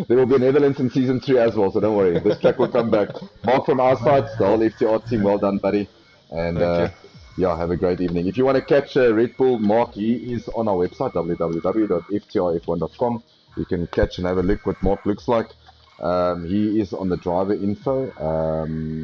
There will be a Netherlands in season 3 as well, so don't worry. This track will come back. Mark from our side, the whole FTR team, well done, buddy. And yeah, have a great evening. If you want to catch Red Bull Mark, he is on our website, www.ftrf1.com. You can catch and have a look what Mark looks like. He is on the driver info.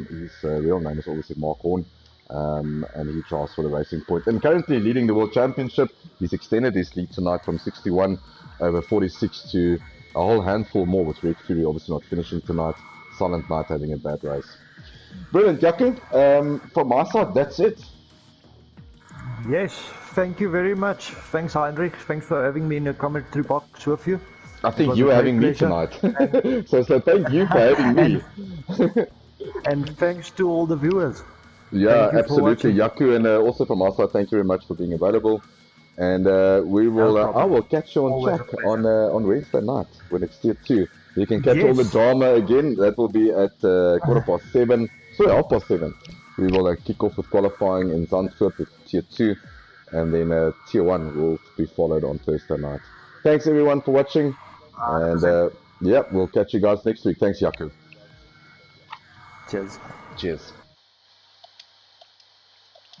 His real name is obviously Mark Horn. And he drives for the Racing Point. And currently leading the World Championship. He's extended his lead tonight from 61 over 46 to a whole handful more, with Red Fury obviously not finishing tonight. Silent Knight having a bad race. Brilliant, Jaco. From my side, that's it. Yes, thank you very much. Thanks, Heinrich. Thanks for having me in the commentary box with you. I think you were having me tonight. so thank you for having me. And thanks to all the viewers. Yeah, absolutely, Jaco, and also from our side, thank you very much for being available. And we will, I will catch you on track on Wednesday night when it's tier 2. You can catch all the drama again. That will be at 7:15. Sorry, 7:30. We will kick off with qualifying in Zandvoort with tier 2, and then tier 1 will be followed on Thursday night. Thanks everyone for watching, and yeah, we'll catch you guys next week. Thanks, Jaco. Cheers. Cheers.